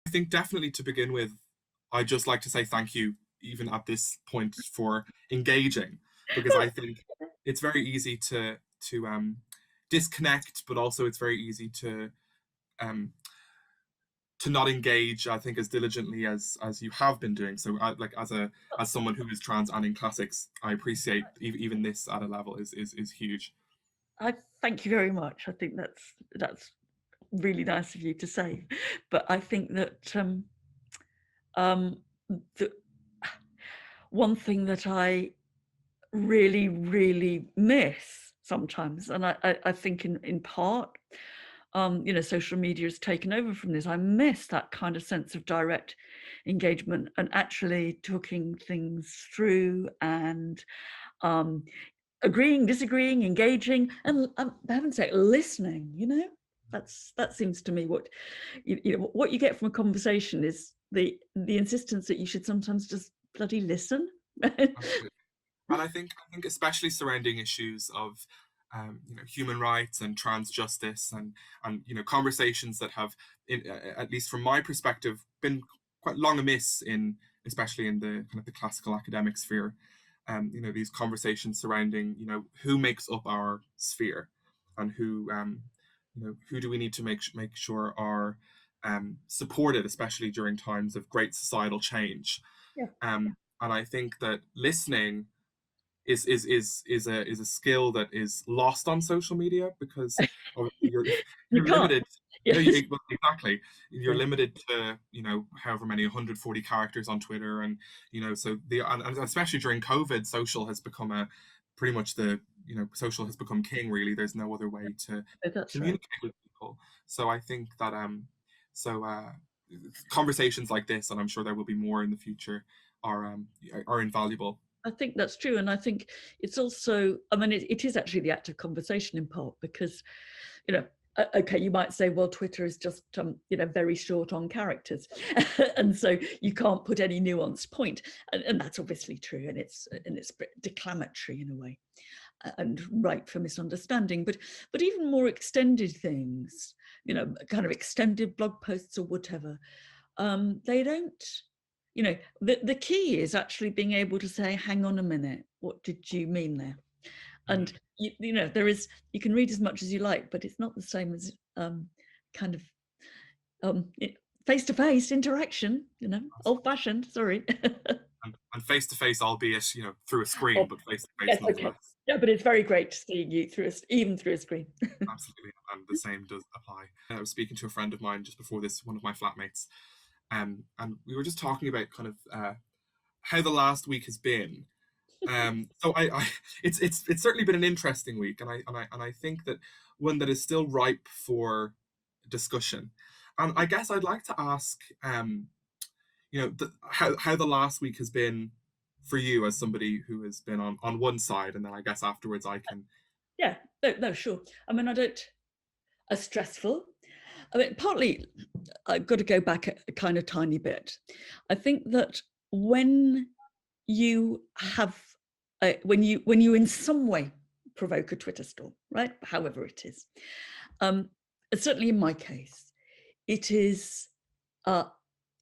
think definitely to begin with, I'd just like to say thank you, even at this point, for engaging, because I think it's very easy to disconnect, but also it's very easy um, to not engage. I think as diligently as you have been doing. So, like as someone who is trans and in classics, I appreciate even this at a level is huge. I thank you very much. I think that's really nice of you to say, but I think that the one thing that I really, really miss sometimes, and I think in part, social media has taken over from this. I miss that kind of sense of direct engagement and actually talking things through and agreeing, disagreeing, engaging, and for heaven's sake, listening. That seems to me what what you get from a conversation is the insistence that you should sometimes just bloody listen. Absolutely. And I think especially surrounding issues of human rights and trans justice and conversations that have, at least from my perspective, been quite long amiss in, especially in the kind of the classical academic sphere. These conversations surrounding who makes up our sphere, and who do we need to make sure are supported, especially during times of great societal change. Yeah. And I think that listening is a skill that is lost on social media, because obviously You you're can't. limited. No, Yes. well, exactly. You're Yeah. limited to however many 140 characters on Twitter, and so and especially during COVID, social has become a pretty much the social has become king. Really, there's no other way to That's right. communicate with people. So I think that so conversations like this, and I'm sure there will be more in the future, are invaluable. I think that's true. And I think it's also, I mean, it is actually the act of conversation in part because, okay, you might say, well, Twitter is just, very short on characters. And so you can't put any nuanced point. And that's obviously true. And it's declamatory in a way and ripe for misunderstanding. But even more extended things, kind of extended blog posts or whatever, they don't, the key is actually being able to say, hang on a minute, what did you mean there? And there is, you can read as much as you like, but it's not the same as kind of face-to-face interaction, Absolutely. old-fashioned, sorry. And face to face, albeit through a Oh, screen, but face to face yes, okay. nonetheless. Yeah, but it's very great to see you even through a screen. Absolutely, and the same does apply. I was speaking to a friend of mine just before this, one of my flatmates, and we were just talking about kind of how the last week has been. So it's certainly been an interesting week, and I think that one that is still ripe for discussion. And I guess I'd like to ask, how the last week has been for you, as somebody who has been on one side, and then I guess afterwards I can. Yeah, no, sure. I mean, I don't, as stressful. I mean, partly I've got to go back a kind of tiny bit. I think that when you have, when you in some way provoke a Twitter storm, right? However it is, um, certainly in my case, it is,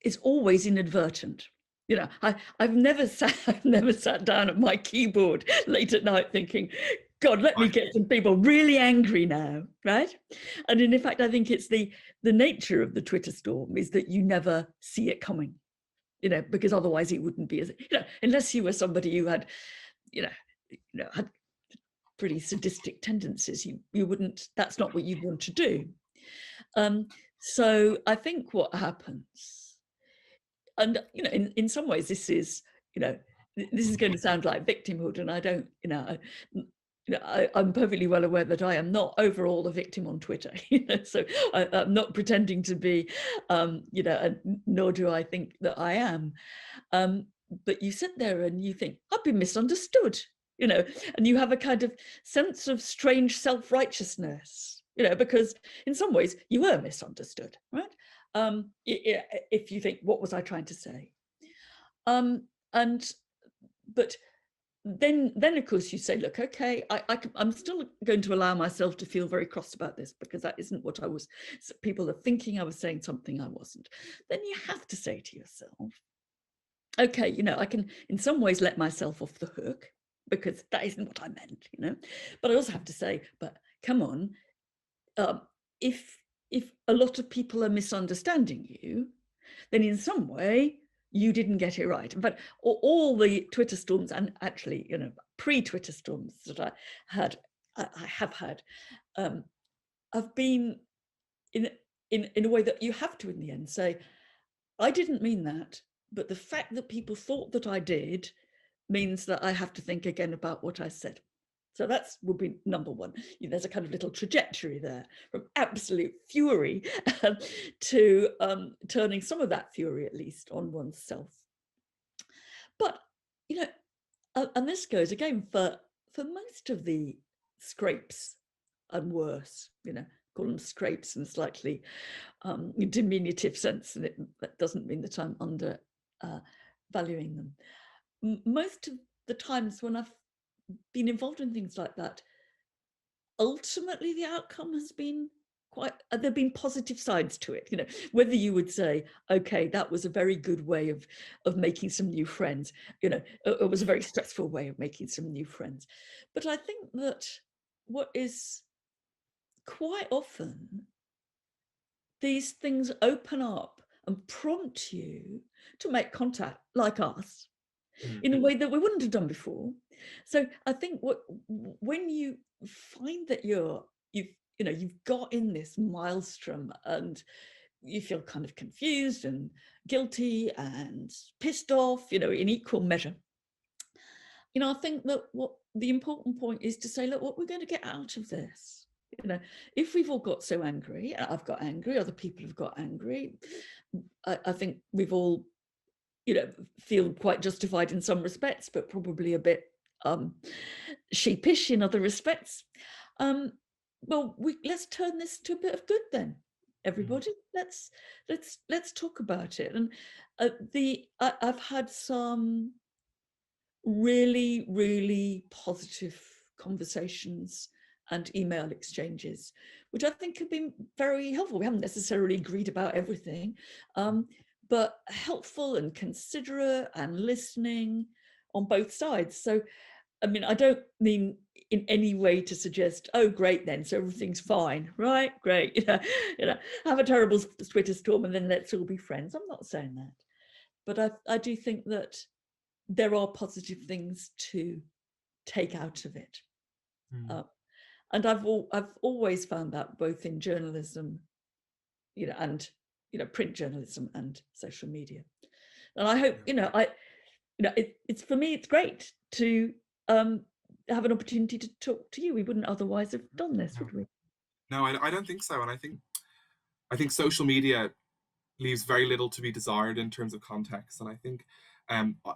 it's always inadvertent. I've never sat, I've never sat down at my keyboard late at night thinking, God, let me Right. get some people really angry now, right? And in fact, I think it's the nature of the Twitter storm is that you never see it coming, because otherwise it wouldn't be as, unless you were somebody who had, had pretty sadistic tendencies, you wouldn't, that's not what you'd want to do. So I think what happens, and in some ways this is, this is going to sound like victimhood, and I don't, I'm perfectly well aware that I am not overall a victim on Twitter, so I'm not pretending to be, nor do I think that I am. But you sit there and you think, I've been misunderstood, and you have a kind of sense of strange self-righteousness, because in some ways you were misunderstood, right? If you think, what was I trying to say? And but then of course you say, look, okay, I'm still going to allow myself to feel very cross about this, because that isn't what I was. People are thinking I was saying something I wasn't. Then you have to say to yourself, okay, I can in some ways let myself off the hook, because that isn't what I meant. But I also have to say, but come on, if a lot of people are misunderstanding you, then in some way you didn't get it right. But all the Twitter storms, and actually, pre-Twitter storms that I have had, have been in a way that you have to, in the end, say, I didn't mean that, but the fact that people thought that I did means that I have to think again about what I said. So that's would be number one. There's a kind of little trajectory there from absolute fury to turning some of that fury, at least, on oneself. But and this goes again for most of the scrapes and worse. Call them scrapes in a slightly diminutive sense, and that doesn't mean that I'm under valuing them. Most of the times when I've been involved in things like that, ultimately the outcome has been there've been positive sides to it. Whether you would say, okay, that was a very good way of making some new friends, it was a very stressful way of making some new friends. But I think that what is quite often, these things open up and prompt you to make contact, like us, in a way that we wouldn't have done before. So I think when you find that you've got in this maelstrom, and you feel kind of confused and guilty and pissed off, in equal measure, I think that what the important point is to say, look, what we're going to get out of this. If we've all got so angry, I've got angry, other people have got angry, I think we've all feel quite justified in some respects, but probably a bit sheepish in other respects. Well, let's turn this to a bit of good then, everybody. Let's talk about it. And I've had some really, really positive conversations and email exchanges, which I think have been very helpful. We haven't necessarily agreed about everything, but helpful and considerate and listening on both sides. So, I mean, I don't mean in any way to suggest, oh, great, then, so everything's fine, right? Great, have a terrible Twitter storm and then let's all be friends. I'm not saying that, but I do think that there are positive things to take out of it. And I've always found that, both in journalism, and print journalism and social media. And I hope it's for me, it's great to have an opportunity to talk to you. We wouldn't otherwise have done this, would we? No, I don't think so. And I think social media leaves very little to be desired in terms of context. And I think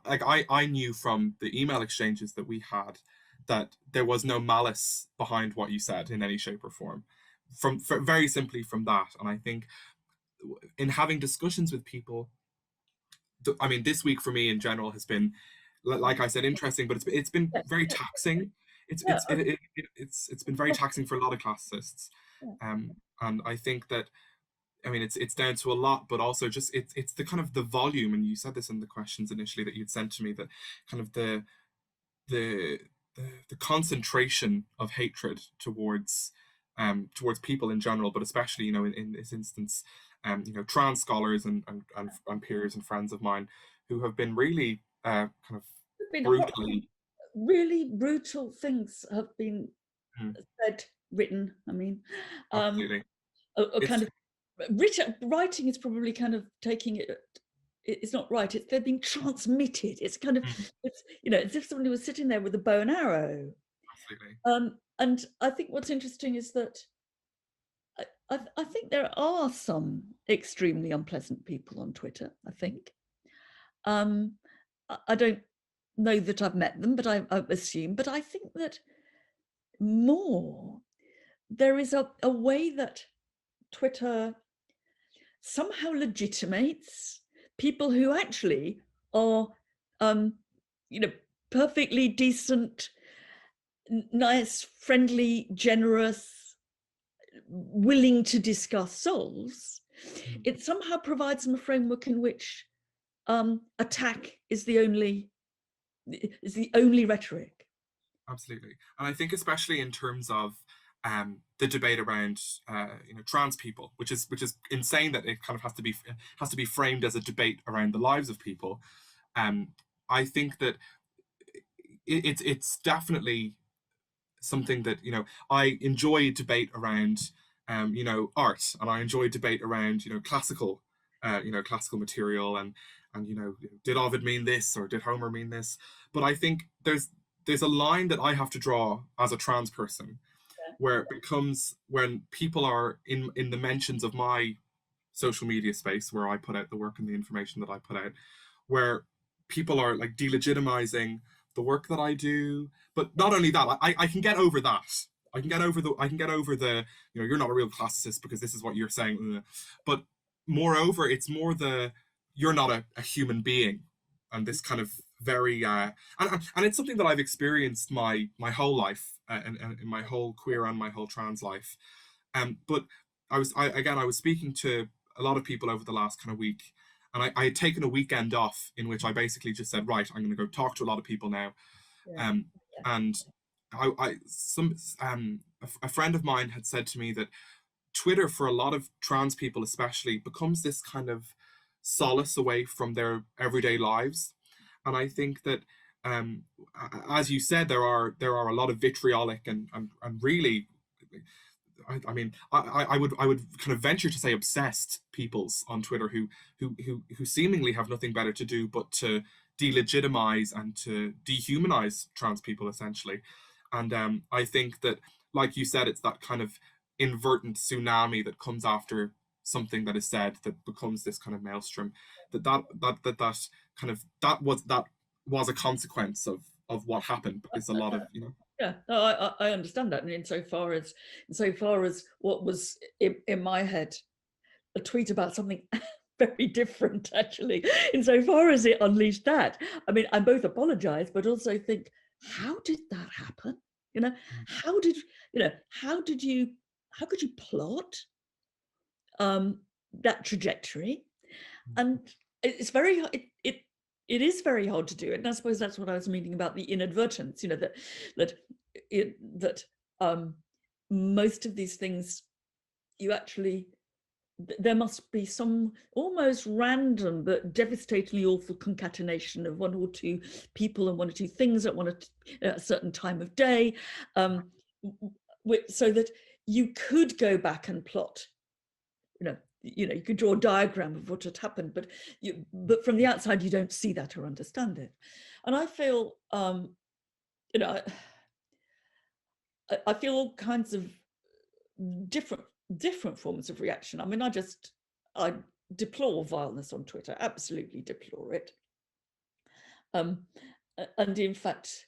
like I knew from the email exchanges that we had that there was no malice behind what you said in any shape or form, very simply from that. And I think in having discussions with people, I mean, this week for me in general has been, like I said, interesting, but it's been very taxing. It's been very taxing for a lot of classicists, and I think that, I mean, it's down to a lot, but also just it's the kind of the volume, and you said this in the questions initially that you'd sent to me, that kind of the concentration of hatred towards people in general, but especially in this instance, trans scholars and peers and friends of mine who have been really kind of brutally. Really brutal things have been said, written. I mean, Absolutely. kind of writing is probably kind of taking it. It's not right. They're being transmitted. It's kind of it's as if somebody was sitting there with a bow and arrow. Absolutely. And I think what's interesting is that I think there are some extremely unpleasant people on Twitter. I think. I don't know that I've met them, but I assume. But I think that there is a way that Twitter somehow legitimates people who actually are, perfectly decent, nice, friendly, generous, willing to discuss souls, Mm. it somehow provides them a framework in which attack is the only rhetoric. Absolutely. And I think especially in terms of the debate around trans people, which is insane that it kind of has to be framed as a debate around the lives of people. Um, I think that it's definitely something that I enjoy debate around art, and I enjoy debate around classical material, and did Ovid mean this or did Homer mean this. But I think there's a line that I have to draw as a trans person where it becomes when people are in the mentions of my social media space where I put out the work and the information that I put out, where people are like delegitimizing the work that I do. But not only that, I can get over that. I can get over the you're not a real classicist because this is what you're saying. But moreover, it's more the you're not a human being, and this kind of very and it's something that I've experienced my whole life, and in my whole queer and my whole trans life. But I was speaking to a lot of people over the last kind of week, and I had taken a weekend off in which I basically just said, right, I'm going to go talk to a lot of people now. Yeah. Um, and a friend of mine had said to me that Twitter, for a lot of trans people especially, becomes this kind of solace away from their everyday lives. And I think that, as you said, there are a lot of vitriolic and really, I mean, I would kind of venture to say obsessed peoples on Twitter who seemingly have nothing better to do but to delegitimize and to dehumanize trans people essentially. And I think that, like you said, it's that kind of invertent tsunami that comes after something that is said that becomes this kind of maelstrom. That kind of that was a consequence of what happened, because a lot of Yeah, no, I understand that. And insofar as what was in my head a tweet about something very different, actually, insofar as it unleashed that, I mean, I both apologize, but also think, how did that happen? How did how could you plot that trajectory? And it's very it is very hard to do it. And I suppose that's what I was meaning about the inadvertence, that most of these things, you actually, there must be some almost random but devastatingly awful concatenation of one or two people and one or two things at a certain time of day, so that you could go back and plot, you could draw a diagram of what had happened, but from the outside you don't see that or understand it. And I feel you know I feel all kinds of different forms of reaction. I mean, I deplore violence on Twitter, absolutely deplore it. And in fact,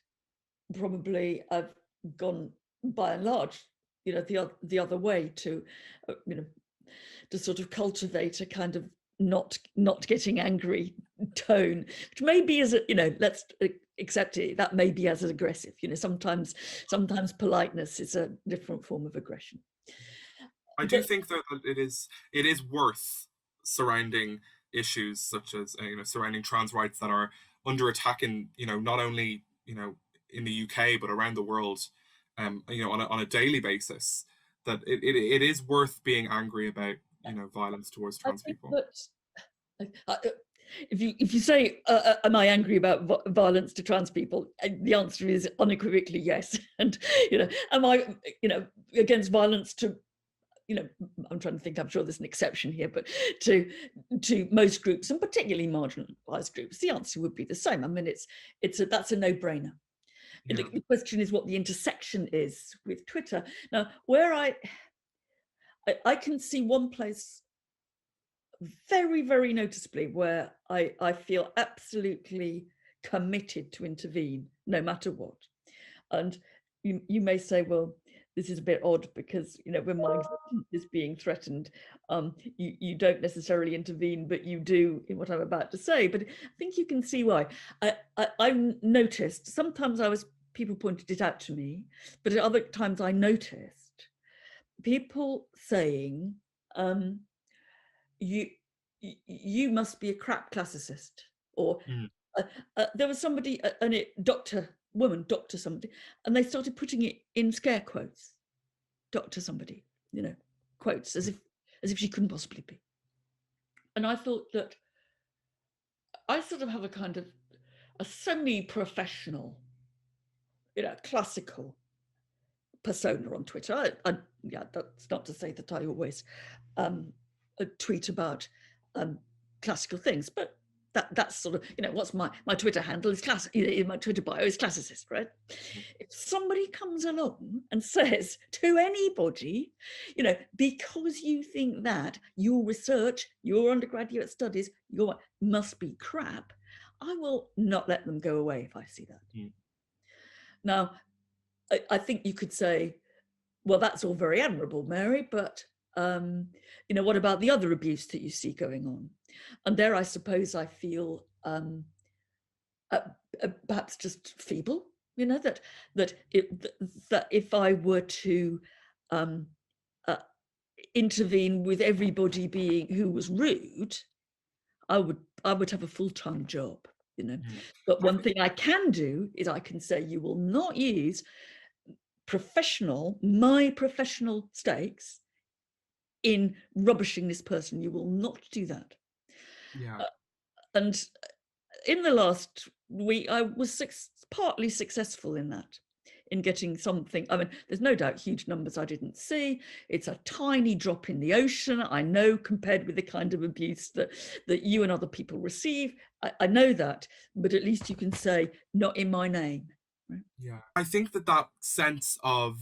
probably I've gone by and large, the other way to, to sort of cultivate a kind of not getting angry tone, which maybe is let's accept it, that may be as aggressive. Sometimes politeness is a different form of aggression. I do think though that it is worth surrounding issues such as surrounding trans rights that are under attack in not only in the UK but around the world, on a daily basis, that it is worth being angry about violence towards I trans think people. that if you say, am I angry about violence to trans people? The answer is unequivocally yes. And am I against violence to I'm trying to think, I'm sure there's an exception here, but to most groups, and particularly marginalized groups, the answer would be the same. I mean, that's a no-brainer. Yeah. The question is what the intersection is with Twitter. Now, where I can see one place very, very noticeably where I feel absolutely committed to intervene, no matter what. And you may say, well, this is a bit odd because, you know, when my existence is being threatened, you don't necessarily intervene, but you do in what I'm about to say. But I think you can see why. I've noticed sometimes people pointed it out to me, but at other times I noticed people saying, you must be a crap classicist, or there was somebody, doctor somebody, and they started putting it in scare quotes, doctor somebody, you know, quotes, as if she couldn't possibly be. And I thought that I sort of have a kind of a semi-professional, you know, classical persona on Twitter. Yeah, that's not to say that I always tweet about classical things, but that's sort of, you know, what's my Twitter handle is my Twitter bio is classicist, right? If somebody comes along and says to anybody, you know, because you think that your research, your undergraduate studies, must be crap, I will not let them go away if I see that. Now, I think you could say, well, that's all very admirable, Mary, but you know, what about the other abuse that you see going on? And there, I suppose, I feel perhaps just feeble. You know, that if I were to intervene with everybody who was rude, I would have a full-time job. You know, but one thing I can do is I can say, you will not use my professional stakes in rubbishing this person. You will not do that. Yeah. And in the last week, I was partly successful in that, in getting something. I mean, there's no doubt huge numbers I didn't see. It's a tiny drop in the ocean, I know, compared with the kind of abuse that you and other people receive. I know that, but at least you can say, not in my name. Right? Yeah. I think that sense of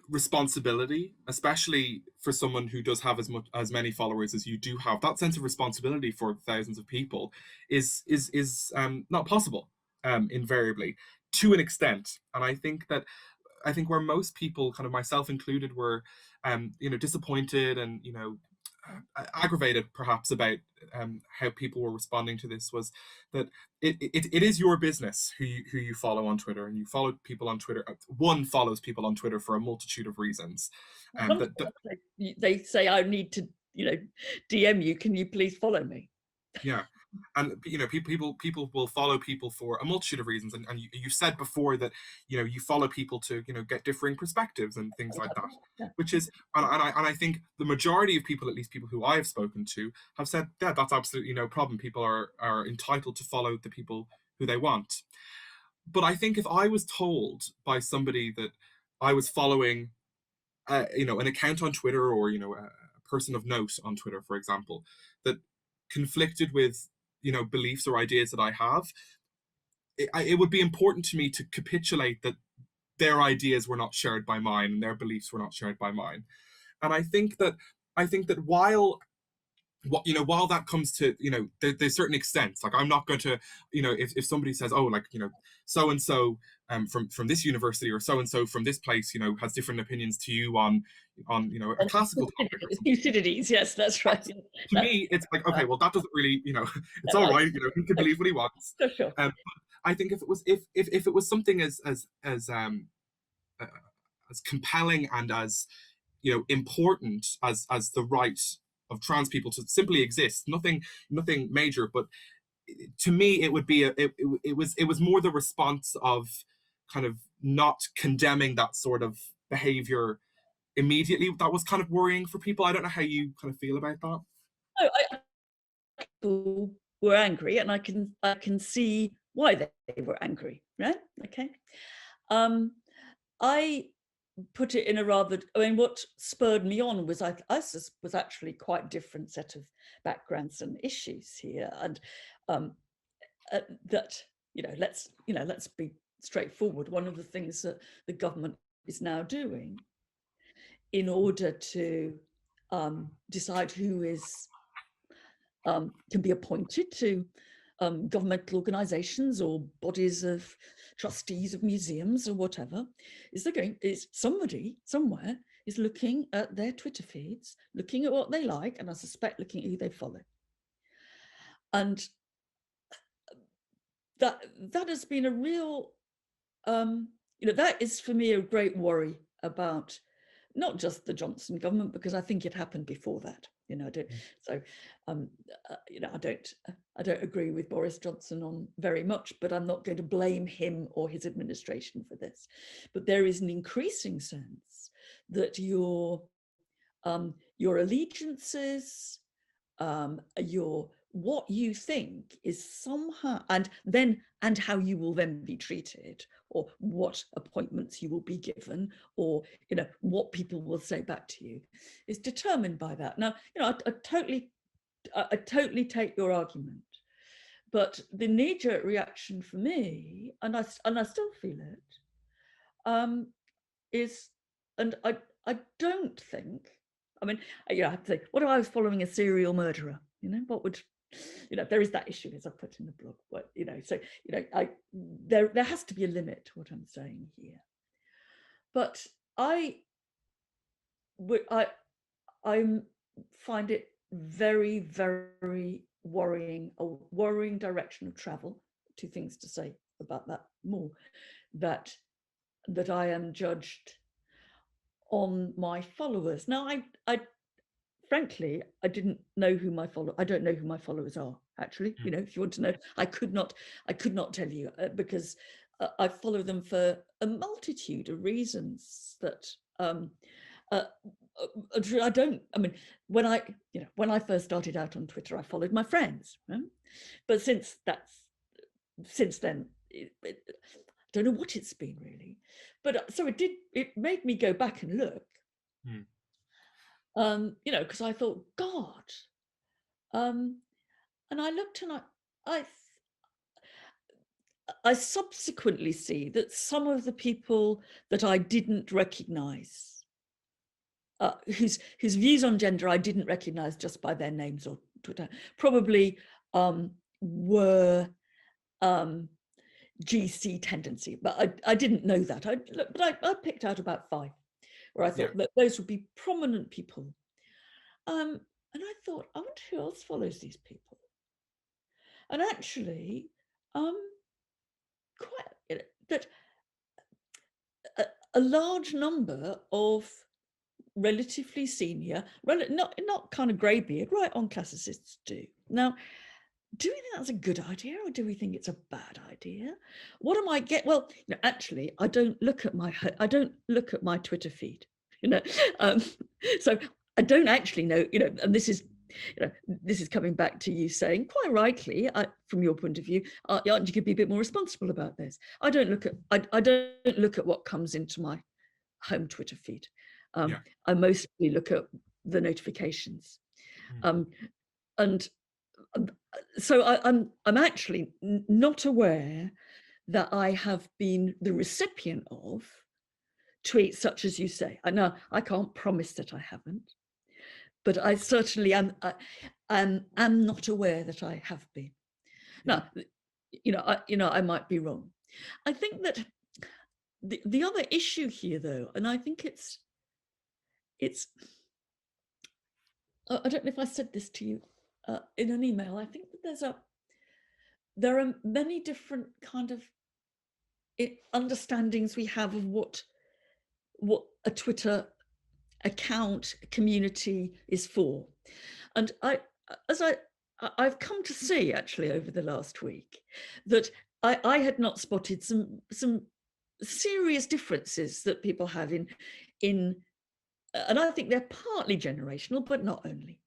responsibility, especially for someone who does have as many followers as you do have, that sense of responsibility for thousands of people is not possible, invariably, to an extent. And I think where most people, kind of myself included, were disappointed and aggravated perhaps about how people were responding to this, was that it is your business who you follow on Twitter, and you follow people on Twitter. One follows people on Twitter for a multitude of reasons. They say, I need to, DM you. Can you please follow me? Yeah. And people will follow people for a multitude of reasons, and you said before that you follow people to get differing perspectives and things like that, yeah. Which is, and I think the majority of people, at least people who I have spoken to, have said, yeah, that's absolutely no problem. People are entitled to follow the people who they want. But I think if I was told by somebody that I was following an account on Twitter, or a person of note on Twitter, for example, that conflicted with beliefs or ideas that I have, it would be important to me to capitulate that their ideas were not shared by mine and their beliefs were not shared by mine. And I think that while that comes to there's certain extents, like I'm not going to if somebody says, oh, like so and so from this university, or so and so from this place has different opinions to you on a classical topic or something. Thucydides, yes, that's right. To me, it's like, okay, well, that doesn't really it's all right, he can believe what he wants. Sure. I think if it was something as compelling and as important as the right of trans people to simply exist, nothing major, but to me it would be it was more the response of kind of not condemning that sort of behavior immediately that was kind of worrying for people. I don't know how you kind of feel about that. Oh, people were angry, and I can see why they were angry, right? Okay. I put it in a rather, what spurred me on was was actually quite different set of backgrounds and issues here, and that let's be straightforward. One of the things that the government is now doing in order to decide who is can be appointed to governmental organisations or bodies of trustees of museums or whatever, is somebody somewhere is looking at their Twitter feeds, looking at what they like, and I suspect looking at who they follow. And that has been a real, that is for me a great worry about not just the Johnson government, because I think it happened before that. I don't agree with Boris Johnson on very much, but I'm not going to blame him or his administration for this. But there is an increasing sense that your allegiances, what you think is somehow, and how you will then be treated, or what appointments you will be given, or what people will say back to you, is determined by that. Now, I totally take your argument, but the knee-jerk reaction for me, and I still feel it, is, and I don't think, I mean, I have to say, what if I was following a serial murderer? What would, there is that issue, as I put in the blog. But there has to be a limit to what I'm saying here. But I find it very, very worrying, a worrying direction of travel. Two things to say about that more, that I am judged on my followers. Now, I frankly, I didn't know who I don't know who my followers are, actually. If you want to know, I could not tell you, because I follow them for a multitude of reasons that I don't. I mean, when I first started out on Twitter, I followed my friends, right? But since then, I don't know what it's been really. But so it made me go back and look. Because I thought, God, and I looked, and I subsequently see that some of the people that I didn't recognize, whose views on gender I didn't recognize just by their names or Twitter, probably were GC tendency, but I didn't know that. I picked out about 5 where I thought that those would be prominent people. And I thought, I wonder who else follows these people. And actually, that a large number of relatively senior, not kind of greybeard, right on classicists do. Now, do we think that's a good idea, or do we think it's a bad idea? What am I get? Well, actually, I don't look at my Twitter feed. So I don't actually know. And this is coming back to you saying quite rightly, from your point of view, aren't you could be a bit more responsible about this? I don't look at what comes into my home Twitter feed. I mostly look at the notifications, and so I'm actually not aware that I have been the recipient of tweets such as you say. I know I can't promise that I haven't, but I certainly am not aware that I have been. Now, I might be wrong. I think that the other issue here, though, and I think it's I don't know if I said this to you in an email. I think that there are many different kind of understandings we have of what a Twitter account community is for, and I've come to see actually over the last week that I had not spotted some serious differences that people have in and I think they're partly generational, but not only.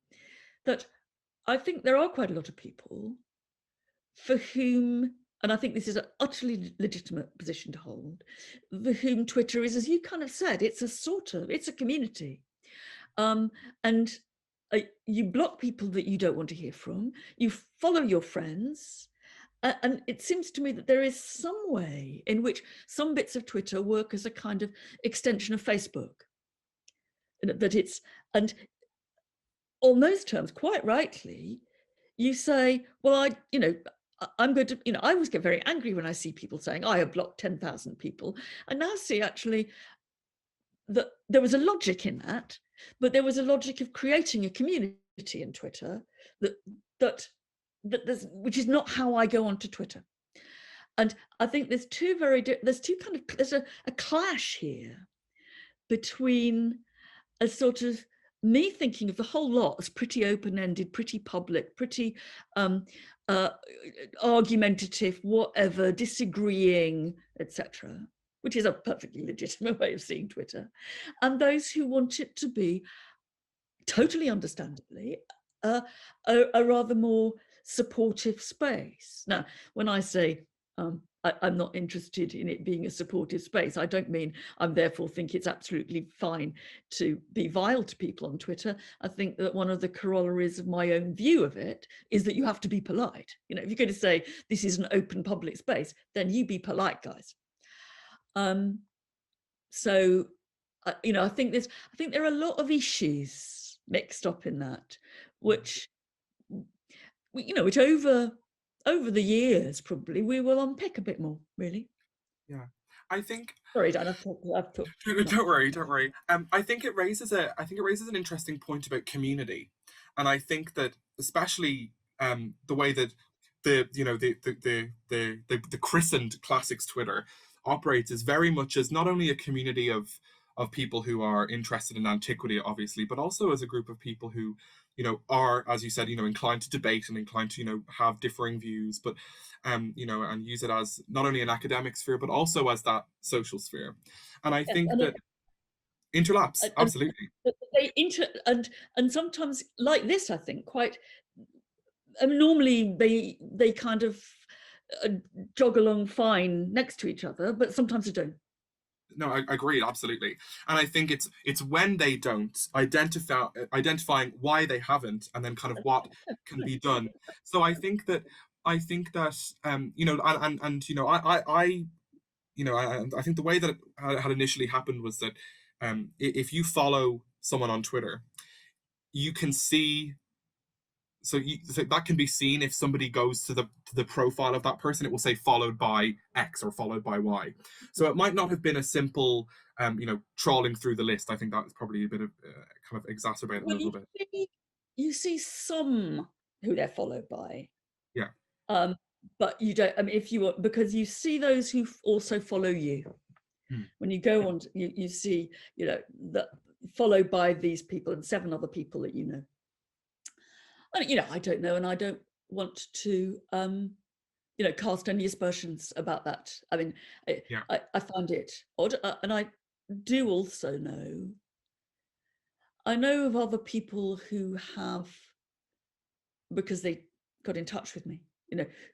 That I think there are quite a lot of people for whom, and I think this is an utterly legitimate position to hold, for whom Twitter is, as you kind of said, it's a community. And you block people that you don't want to hear from, you follow your friends, and it seems to me that there is some way in which some bits of Twitter work as a kind of extension of Facebook. And on those terms, quite rightly, you say, well, I'm going to, I always get very angry when I see people saying, I have blocked 10,000 people. I now see actually that there was a logic in that, but there was a logic of creating a community in Twitter that that which is not how I go onto Twitter. And I think there's there's a clash here between a sort of me thinking of the whole lot as pretty open-ended, pretty public, pretty uh, argumentative, whatever, disagreeing, etc., which is a perfectly legitimate way of seeing Twitter, and those who want it to be, totally understandably, a rather more supportive space. Now, when I say I'm not interested in it being a supportive space, I don't mean I'm therefore think it's absolutely fine to be vile to people on Twitter. I think that one of the corollaries of my own view of it is that you have to be polite. If you're going to say this is an open public space, then you be polite, guys. So I think there are a lot of issues mixed up in that, which which over the years probably we will unpick a bit more, really. Yeah, I think. Sorry, Dan, I've talked. Don't worry, don't worry. I think it raises an interesting point about community, and I think that especially the way that the christened classics Twitter operates is very much as not only a community of people who are interested in antiquity, obviously, but also as a group of people who are, as you said, inclined to debate and inclined to have differing views, but and use it as not only an academic sphere but also as that social sphere. And I Yes, think that interlaps, and absolutely. they and sometimes like this, I think quite. I mean, normally they kind of jog along fine next to each other, but sometimes they don't. No, I agree, absolutely. And I think it's when they don't identifying why they haven't, and then kind of what can be done. So I think that I think the way that it had initially happened was that if you follow someone on Twitter, you can see. So that can be seen if somebody goes to the profile of that person, it will say followed by X or followed by Y. So it might not have been a simple, trawling through the list. I think that's probably a bit of kind of exacerbated a Well, little bit. you see some who they're followed by, Yeah. but you don't. I mean, if you want, because you see those who also follow you. Hmm. When you go on, you see, that followed by these people and 7 other people that you know. And I don't know, and I don't want to cast any aspersions about that. I mean, Yeah. I find it odd, and I do also know. I know of other people who have, because they got in touch with me,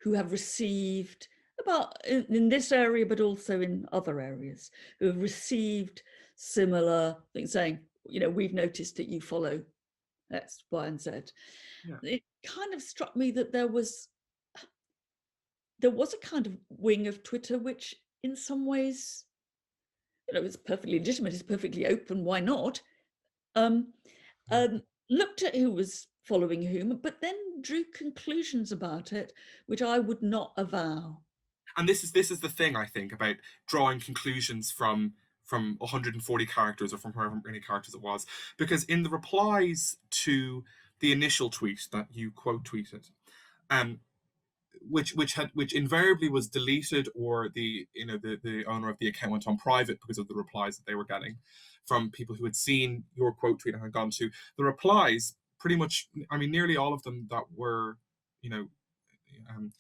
who have received about in this area, but also in other areas, who have received similar things saying, we've noticed that you follow X, Y, and Z. Yeah. It kind of struck me that there was a kind of wing of Twitter which in some ways, it's perfectly legitimate, it's perfectly open, why not? Looked at who was following whom, but then drew conclusions about it, which I would not avow. And this is the thing, I think, about drawing conclusions from 140 characters or from however many characters it was, because in the replies to the initial tweet that you quote tweeted, um, which invariably was deleted, or the owner of the account went on private because of the replies that they were getting from people who had seen your quote tweet and had gone to the replies. Pretty much, I mean, nearly all of them that were, you know, um,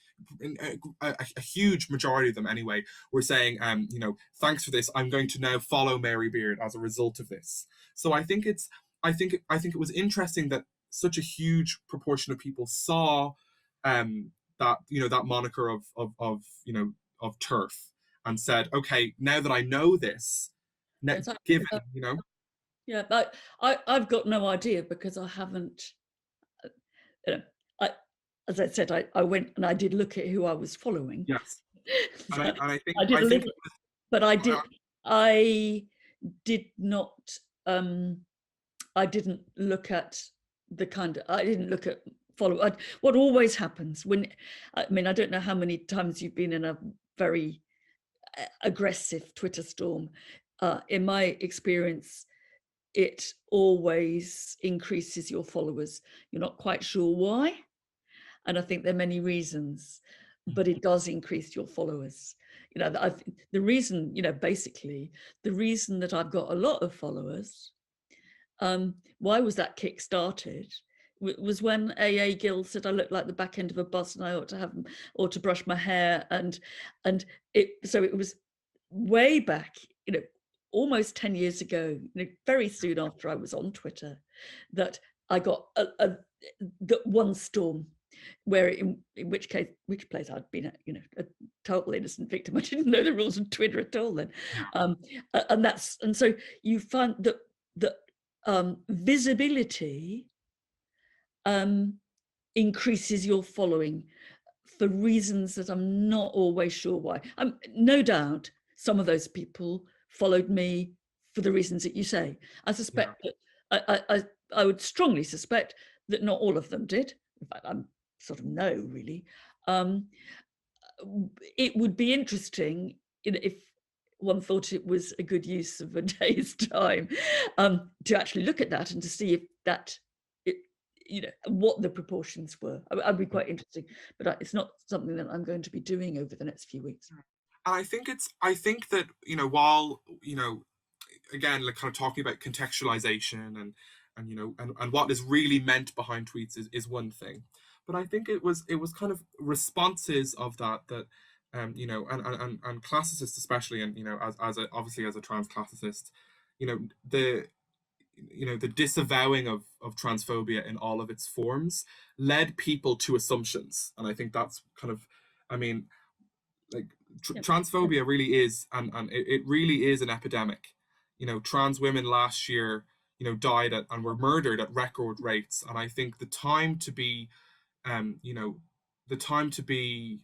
a huge majority of them anyway, were saying, thanks for this. I'm going to now follow Mary Beard as a result of this. So I think it was interesting that such a huge proportion of people saw that moniker of turf, and said, okay, now that I know this, Yes, given yeah, but I've got no idea because I haven't. You know, I, as I said, I went and I did look at who I was following. yes, and So I think I did I a think little, but I did not. I didn't look at I didn't look at What always happens when, I mean, I don't know how many times you've been in a very aggressive Twitter storm. In my experience, it always increases your followers. You're not quite sure why, and I think there are many reasons, but it does increase your followers. You know, the reason, you know, basically the reason that I've got a lot of followers, why was that kick started? Was when AA Gill said I looked like the back end of a bus and I ought to brush my hair, and so it was way back, you know, almost 10 years ago, you know, very soon after I was on Twitter, that I got the one storm where in which place I'd been you know, a total innocent victim. I didn't know the rules of Twitter at all then. And so you find that visibility increases your following for reasons that I'm not always sure why. No doubt some of those people followed me for the reasons that you say. I suspect that I would strongly suspect that not all of them did. In fact, I'm sort of no, really. It would be interesting if one thought it was a good use of a day's time to actually look at that and to see if that, you know, what the proportions were. I'd be quite interesting, but it's not something that I'm going to be doing over the next few weeks. And I think that, you know, while, you know, again, like kind of talking about contextualization and you know, and what is really meant behind tweets is one thing, but I think it was kind of responses of that you know, and classicists especially, and you know, obviously as a trans classicist, you know, the disavowing of transphobia in all of its forms led people to assumptions, and I think that's kind of, I mean, like transphobia really is, and it really is an epidemic. You know, trans women last year, you know, died and were murdered at record rates, and I think the time to be, you know, the time to be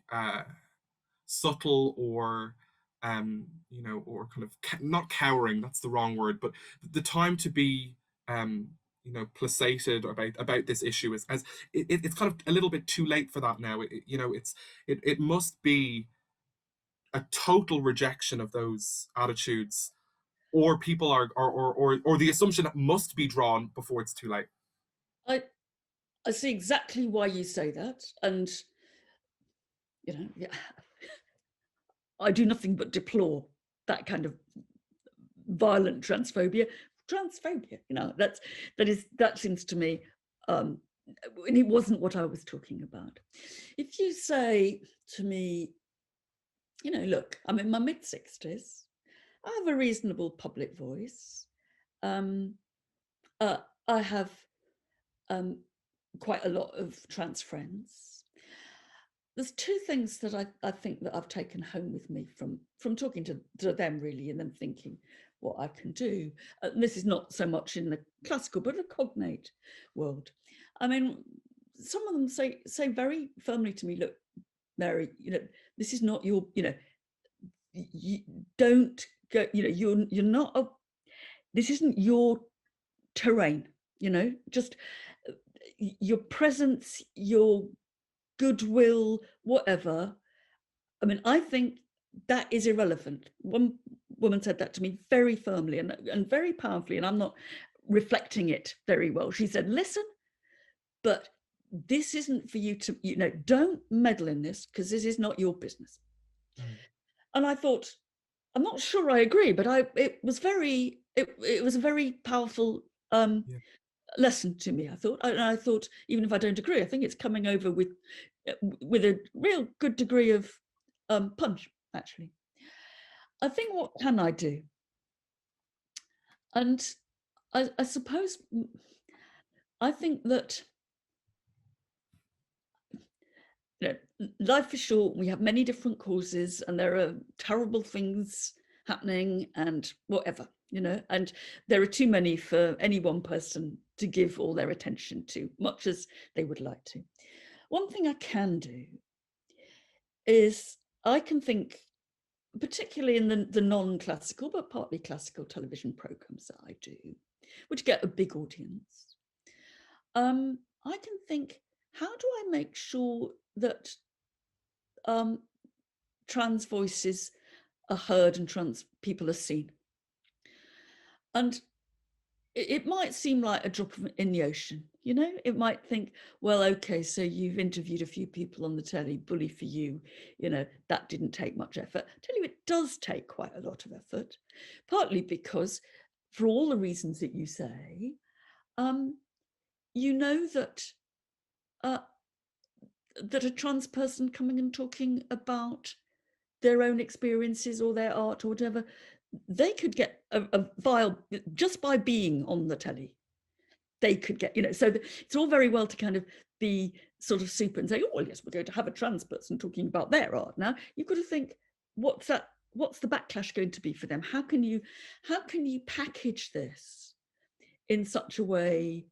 subtle or you know, or kind of not cowering, that's the wrong word, but the time to be you know, placated about this issue is as it's kind of a little bit too late for that now. You know, it must be a total rejection of those attitudes, or people are or the assumption that must be drawn before it's too late. I see exactly why you say that, and you know, yeah, I do nothing but deplore that kind of violent transphobia. You know, that seems to me, and it wasn't what I was talking about. If you say to me, you know, look, I'm in my mid-60s, I have a reasonable public voice, I have quite a lot of trans friends. There's two things that I think that I've taken home with me from talking to them, really, and then thinking what I can do. And this is not so much in the classical, but the cognate world. I mean, some of them say very firmly to me, look, Mary, you know, this is not your, you know, you don't go, you know, you're not this isn't your terrain, you know, just your presence, your goodwill, whatever. I mean, I think that is irrelevant. One woman said that to me very firmly and very powerfully, and I'm not reflecting it very well. She said, listen, but this isn't for you to, you know, don't meddle in this because this is not your business. And I thought, I'm not sure I agree, but it was a very powerful lesson to me. I thought, even if I don't agree, I think it's coming over with a real good degree of punch, actually. I think, what can I do? And I suppose I think that, you know, life is short. We have many different causes, and there are terrible things happening, and whatever, you know. And there are too many for any one person to give all their attention to, much as they would like to. One thing I can do is I can think, particularly in the non-classical but partly classical television programs that I do, which get a big audience. I can think, how do I make sure that trans voices are heard and trans people are seen? And it might seem like a drop in the ocean, you know. It might think, well, okay, so you've interviewed a few people on the telly, bully for you, you know, that didn't take much effort. I tell you, it does take quite a lot of effort, partly because, for all the reasons that you say, you know that that a trans person coming and talking about their own experiences or their art or whatever, they could get a vile, just by being on the telly, they could get, you know. So it's all very well to kind of be sort of super and say, oh, well, yes, we're going to have a trans person talking about their art. Now you've got to think, what's the backlash going to be for them? How can you package this in such a way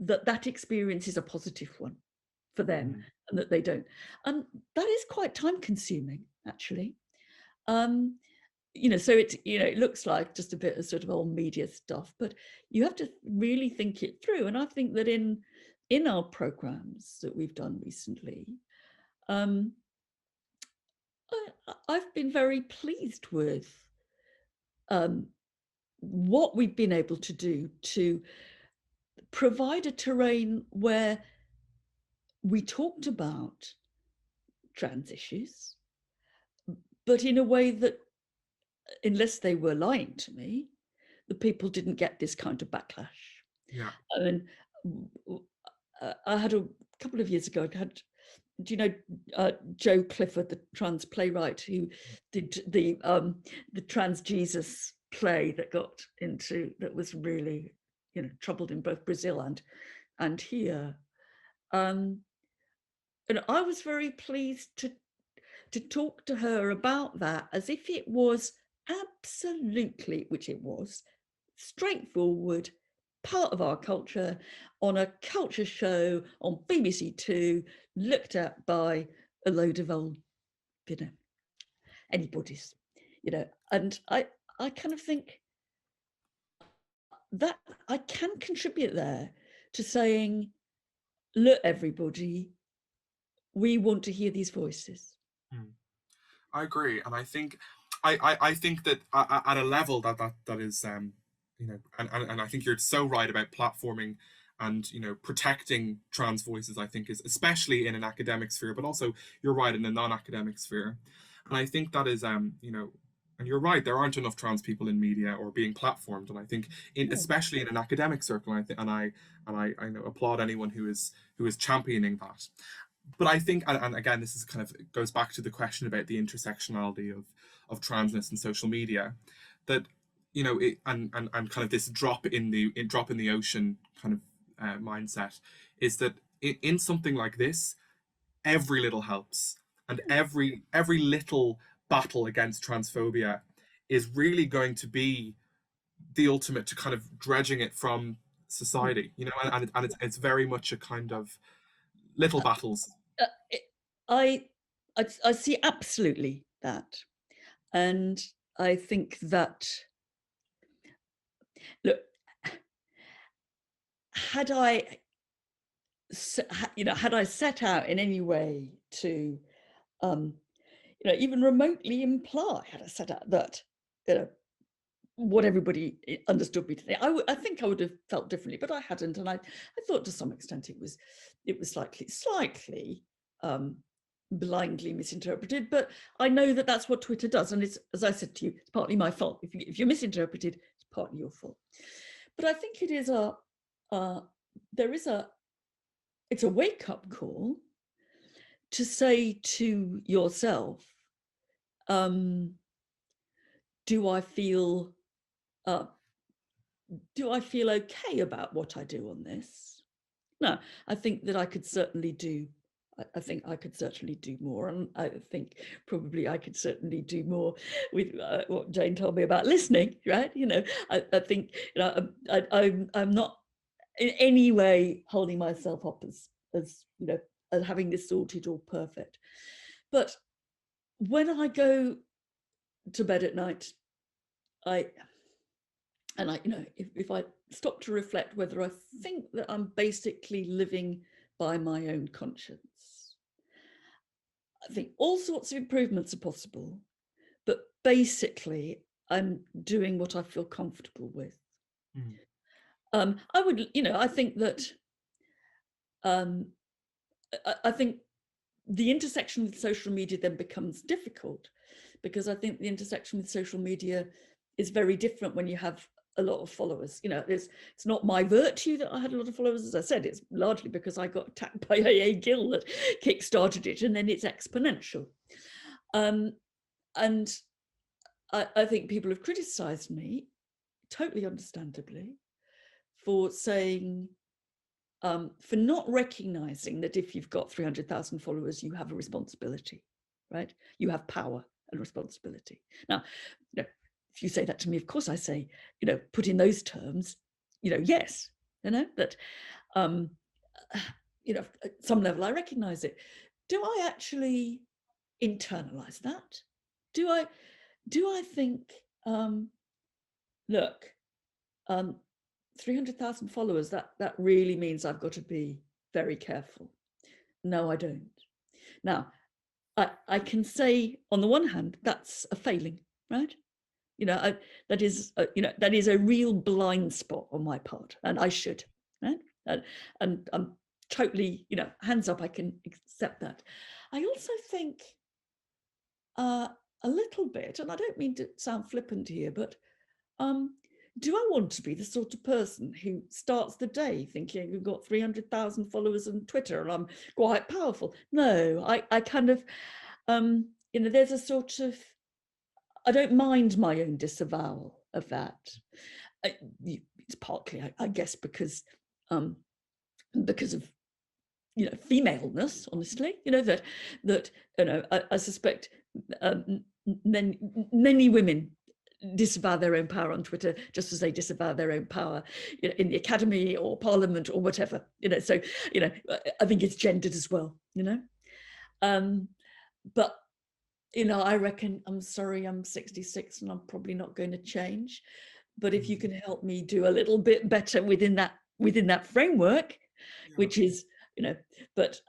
that that experience is a positive one for them, and that they don't? And that is quite time consuming, actually. You know, so it, you know, it looks like just a bit of sort of old media stuff, but you have to really think it through. And I think that in our programs that we've done recently, I've been very pleased with what we've been able to do to provide a terrain where we talked about trans issues, but in a way that, unless they were lying to me, the people didn't get this kind of backlash. Yeah. I mean, I had a couple of years ago, I had, do you know Joe Clifford, the trans playwright who did the trans Jesus play that got into, that was really, you know, troubled in both Brazil and here. And I was very pleased to talk to her about that as if it was absolutely, which it was, straightforward part of our culture, on a culture show on BBC Two, looked at by a load of old, you know, anybody's, you know. And I kind of think that I can contribute there to saying, look, everybody, we want to hear these voices. I agree, and I think I think that at a level that is you know, and I think you're so right about platforming and, you know, protecting trans voices. I think is especially in an academic sphere, but also you're right in a non-academic sphere, and I think that is you know, and you're right, there aren't enough trans people in media or being platformed, and I think in, especially in an academic circle, I think, and I know, applaud anyone who is championing that. But I think, and again, this is kind of goes back to the question about the intersectionality of transness and social media, that, you know, and kind of this drop in the ocean kind of mindset, is that in something like this, every little helps, and every little battle against transphobia is really going to be the ultimate to kind of dredging it from society, you know, and it's very much a kind of little battles. Uh, I, I see absolutely that, and I think that, look, had I, you know, had I set out in any way to, you know, even remotely imply, had I set out that, you know, what everybody understood me to think, I think I would have felt differently, but I hadn't, and I thought to some extent it was slightly blindly misinterpreted. But I know that that's what Twitter does, and it's, as I said to you, it's partly my fault. If you're misinterpreted, it's partly your fault. But I think it is it's a wake-up call to say to yourself, do I feel okay about what I do on this? No, I think that I could certainly do. I think I could certainly do more, and I think probably I could certainly do more with what Jane told me about listening. Right? You know, I think, you know, I'm not in any way holding myself up as you know, as having this sorted or perfect. But when I go to bed at night, you know, if I stop to reflect whether I think that I'm basically living by my own conscience. I think all sorts of improvements are possible, but basically I'm doing what I feel comfortable with. I would, I think that I think the intersection with social media then becomes difficult, because I think the intersection with social media is very different when you have a lot of followers. It's not my virtue that I had a lot of followers. As I said, it's largely because I got attacked by AA Gill that kick-started it, and then it's exponential. And I think people have criticized me, totally understandably, for saying, for not recognizing that if you've got 300,000 followers, you have a responsibility, right? You have power and responsibility. Now, if you say that to me, of course I say, put in those terms, yes, that, at some level I recognize it. Do I actually internalize that? Do I think, look, 300,000 followers, that really means I've got to be very careful? No, I don't. Now, I can say, on the one hand, that's a failing, right? That is a real blind spot on my part, and I should, right? And I'm totally, hands up, I can accept that. I also think a little bit, and I don't mean to sound flippant here, but do I want to be the sort of person who starts the day thinking we've got 300,000 followers on Twitter and I'm quite powerful? No, I kind of, there's a sort of, I don't mind my own disavowal of that. It's partly, I guess, because of, femaleness, honestly, that I suspect many women disavow their own power on Twitter, just as they disavow their own power in the academy or parliament or whatever. So I think it's gendered as well. But I reckon, I'm sorry, I'm 66 and I'm probably not going to change. But if you can help me do a little bit better within that framework, which is, but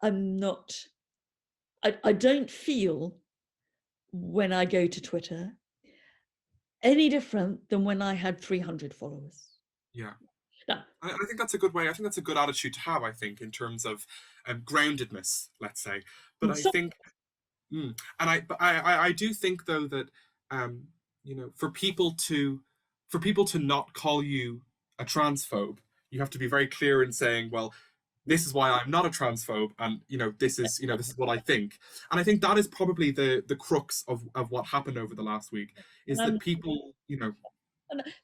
I'm not. I don't feel when I go to Twitter any different than when I had 300 followers. Yeah. Now, I think that's a good way. I think that's a good attitude to have, I think, in terms of groundedness, let's say. But I think, and I do think, though, that for people to not call you a transphobe, you have to be very clear in saying, well, this is why I'm not a transphobe, and this is what I think. And I think that is probably the crux of what happened over the last week, is that people, and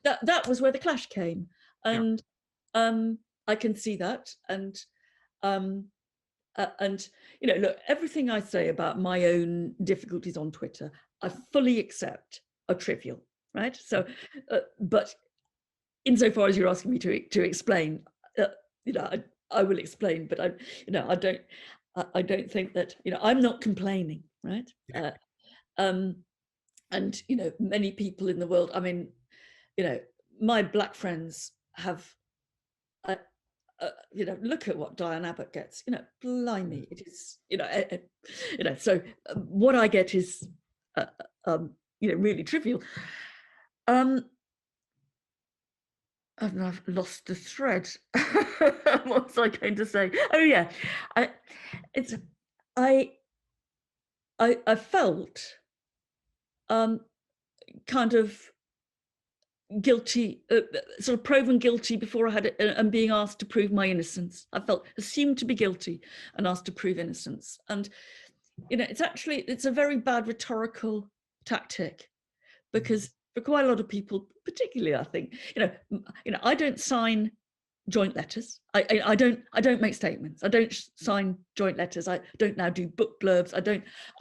that was where the clash came, and I can see that, and look, everything I say about my own difficulties on Twitter, I fully accept are trivial, right? So, but insofar as you're asking me to explain, I will explain, but I don't think that, I'm not complaining, right? And many people in the world, I mean, my black friends have, look at what Diane Abbott gets, blimey, it is, so what I get is, really trivial. And I've lost the thread. What was I going to say? Oh yeah, I felt kind of guilty, sort of proven guilty before I had it, and being asked to prove my innocence. I felt assumed to be guilty and asked to prove innocence. And it's a very bad rhetorical tactic, because for quite a lot of people, particularly, I think, I don't sign joint letters. I don't make statements. I don't sign joint letters. I don't now do book blurbs. I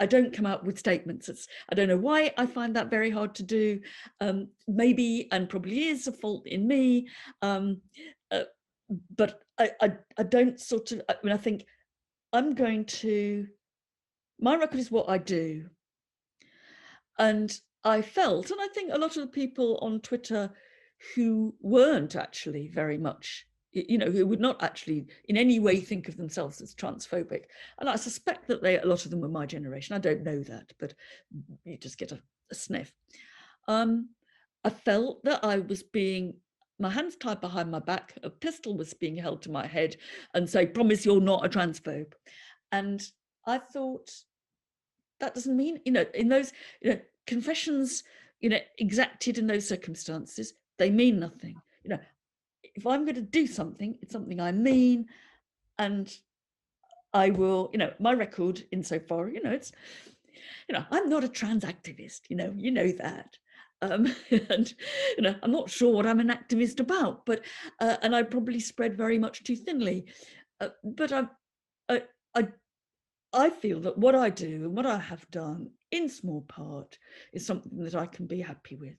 don't come out with statements. I don't know why I find that very hard to do. Maybe, and probably is, a fault in me. But I don't sort of, I think I'm going to, my record is what I do. And I felt, and I think a lot of the people on Twitter who weren't actually very much who would not actually in any way think of themselves as transphobic. And I suspect that a lot of them were my generation. I don't know that, but you just get a sniff. I felt that I was my hands tied behind my back, a pistol was being held to my head and say, promise you're not a transphobe. And I thought, that doesn't mean, in those, confessions, exacted in those circumstances, they mean nothing. If I'm going to do something, it's something I mean, and I will, my record insofar, it's, I'm not a trans activist, you know that. And I'm not sure what I'm an activist about, but and I probably spread very much too thinly. But I, I I feel that what I do and what I have done in small part is something that I can be happy with.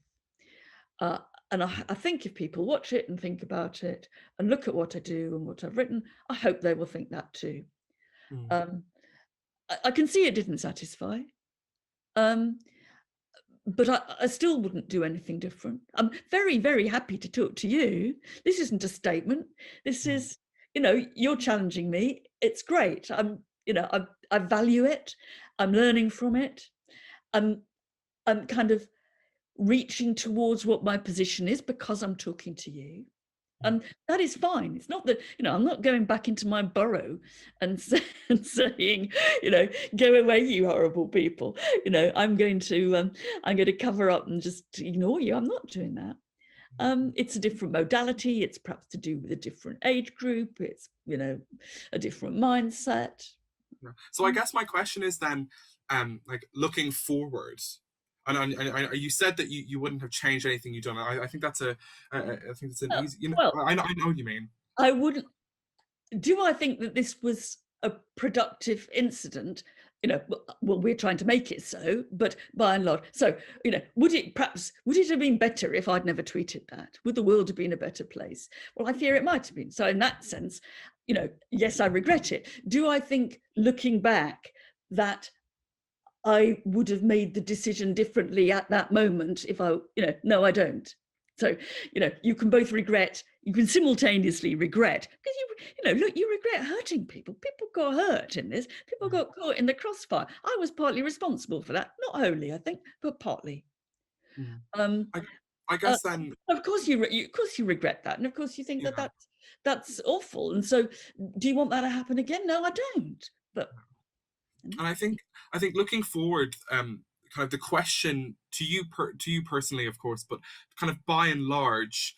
And I think if people watch it and think about it and look at what I do and what I've written, I hope they will think that too. Mm. Um, I can see it didn't satisfy, but I still wouldn't do anything different. I'm very, very happy to talk to you. This isn't a statement. This is, you're challenging me. It's great. I value it. I'm learning from it. I'm kind of reaching towards what my position is because I'm talking to you. And that is fine. It's not that, I'm not going back into my burrow and saying, go away, you horrible people. I'm going to cover up and just ignore you. I'm not doing that. It's a different modality. It's perhaps to do with a different age group. It's, a different mindset. So I guess my question is then, like looking forward, and you said that you wouldn't have changed anything you've done. I think that's I think it's an easy. Well, I know what you mean. I wouldn't. Do I think that this was a productive incident? Well, we're trying to make it so, but by and large, so would it have been better if I'd never tweeted that? Would the world have been a better place? Well, I fear it might have been. So in that sense, yes, I regret it. Do I think, looking back, that I would have made the decision differently at that moment if no, I don't. So, you can both regret, you can simultaneously regret, because you regret hurting people. People got hurt in this. People got caught in the crossfire. I was partly responsible for that. Not wholly, I think, but partly. Um, I guess then, of course you regret that, and of course you think that that's awful. And so, do you want that to happen again? No, I don't. But and I think looking forward, kind of the question to you personally, of course, but kind of by and large,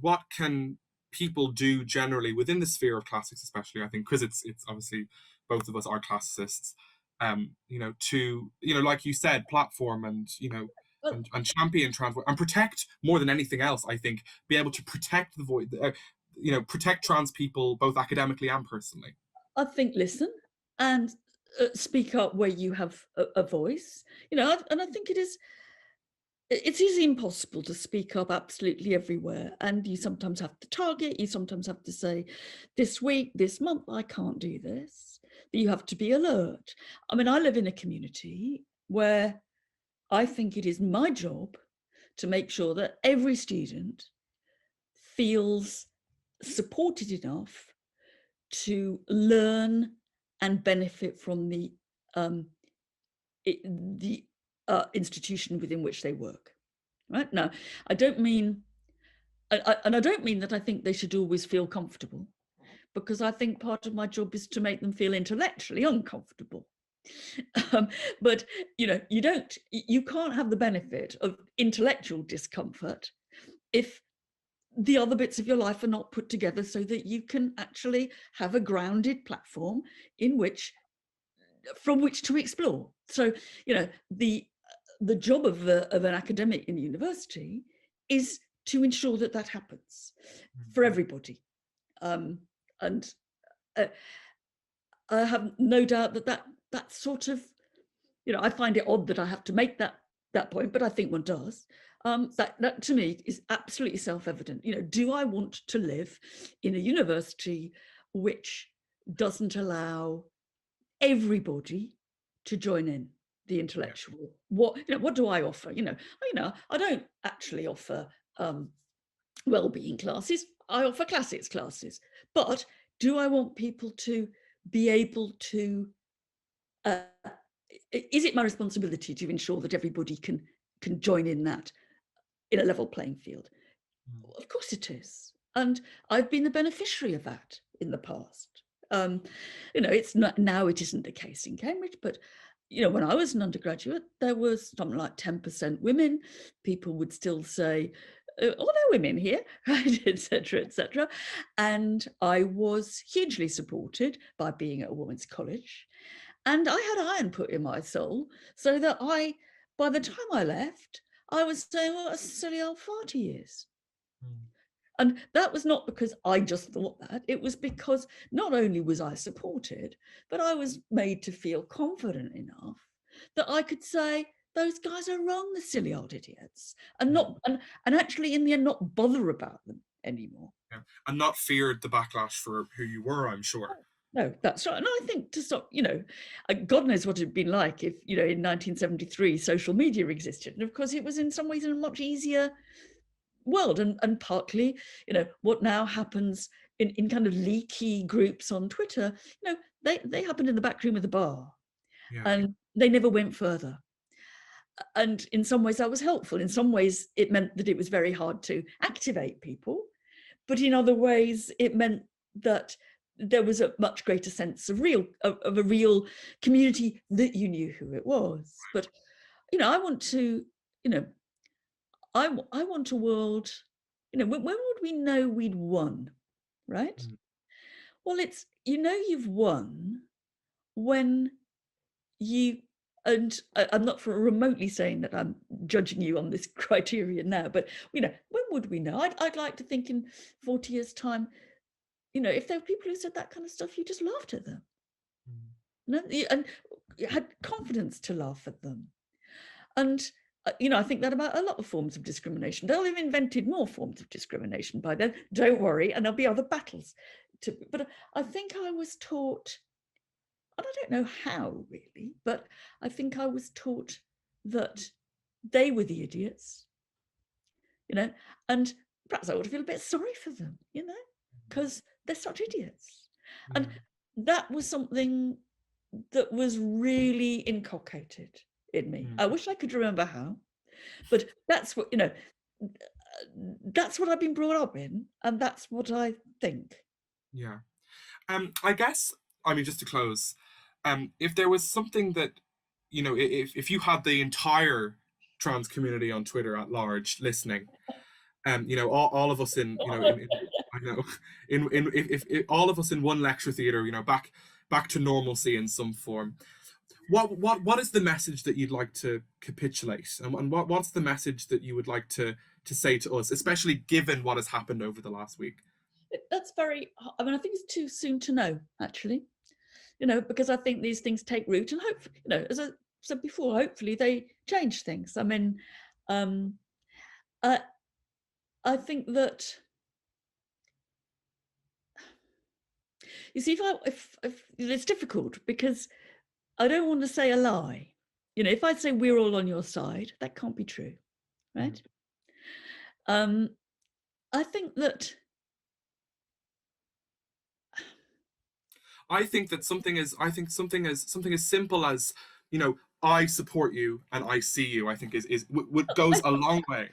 what can people do generally within the sphere of classics, especially, I think, because it's obviously both of us are classicists, to like you said, platform and and champion trans and protect more than anything else. I think be able to protect the voice, protect trans people both academically and personally. I think listen and speak up where you have a voice, and I think it is impossible to speak up absolutely everywhere, and you sometimes have to target, you sometimes have to say, this week, this month, I can't do this. You have to be alert. I mean, I live in a community where I think it is my job to make sure that every student feels supported enough to learn and benefit from the institution within which they work. Right now, I don't mean, and I don't mean that I think they should always feel comfortable, because I think part of my job is to make them feel intellectually uncomfortable. But you can't have the benefit of intellectual discomfort if the other bits of your life are not put together so that you can actually have a grounded platform from which to explore. So, the job of an academic in university is to ensure that happens for everybody. And I have no doubt that sort of, I find it odd that I have to make that point, but I think one does. That to me is absolutely self-evident. Do I want to live in a university which doesn't allow everybody to join in the intellectual? What do I offer? I don't actually offer well-being classes. I offer classics classes, but do I want people to be able to, uh, is it my responsibility to ensure that everybody can join in that in a level playing field? Mm. Of course it is. And I've been the beneficiary of that in the past. It's not now, it isn't the case in Cambridge, but when I was an undergraduate, there was something like 10% women. People would still say, oh, there are women here, right, etc., etc. And I was hugely supported by being at a women's college. And I had iron put in my soul so that by the time I left, I was saying, well, that's a silly old 40 years. Mm. And that was not because I just thought that. It was because not only was I supported, but I was made to feel confident enough that I could say, those guys are wrong, the silly old idiots, and Yeah. not and actually in the end not bother about them anymore. Yeah. And not feared the backlash for who you were, I'm sure. No, that's right. And I think to stop, God knows what it'd been like if, in 1973, social media existed. And of course, it was in some ways a much easier world. And partly, what now happens in kind of leaky groups on Twitter, they happened in the back room of the bar Yeah. and they never went further. And in some ways that was helpful. In some ways, it meant that it was very hard to activate people. But in other ways, it meant that there was a much greater sense of a real community that you knew who it was. But I want to, I want a world. When would we know we'd won, right? Mm. Well, it's you've won when you. And I'm not for remotely saying that I'm judging you on this criteria now, but when would we know? I'd like to think in 40 years' time, if there were people who said that kind of stuff, you just laughed at them. Mm. And you had confidence to laugh at them. And, I think that about a lot of forms of discrimination. They'll have invented more forms of discrimination by then. Don't worry. And there'll be other battles. But I think I was taught, and I don't know how really, but I think I was taught that they were the idiots, and perhaps I ought to feel a bit sorry for them, because they're such idiots. Yeah. And that was something that was really inculcated in me. Mm. I wish I could remember how, but that's what, that's what I've been brought up in, and that's what I think. Yeah. I guess, I mean, just to close, if there was something that, if you had the entire trans community on Twitter at large listening, all of us in I know, if all of us in one lecture theater, back to normalcy in some form. What is the message that you'd like to capitulate, and what's the message that you would like to say to us, especially given what has happened over the last week? That's very, I mean, I think it's too soon to know, actually, because I think these things take root and hopefully, as I said before, hopefully they change things. I mean, I think that, you see, if it's difficult because I don't want to say a lie. If I say we're all on your side, that can't be true, right? I think that something as simple as, I support you and I see you, I think is goes a long way.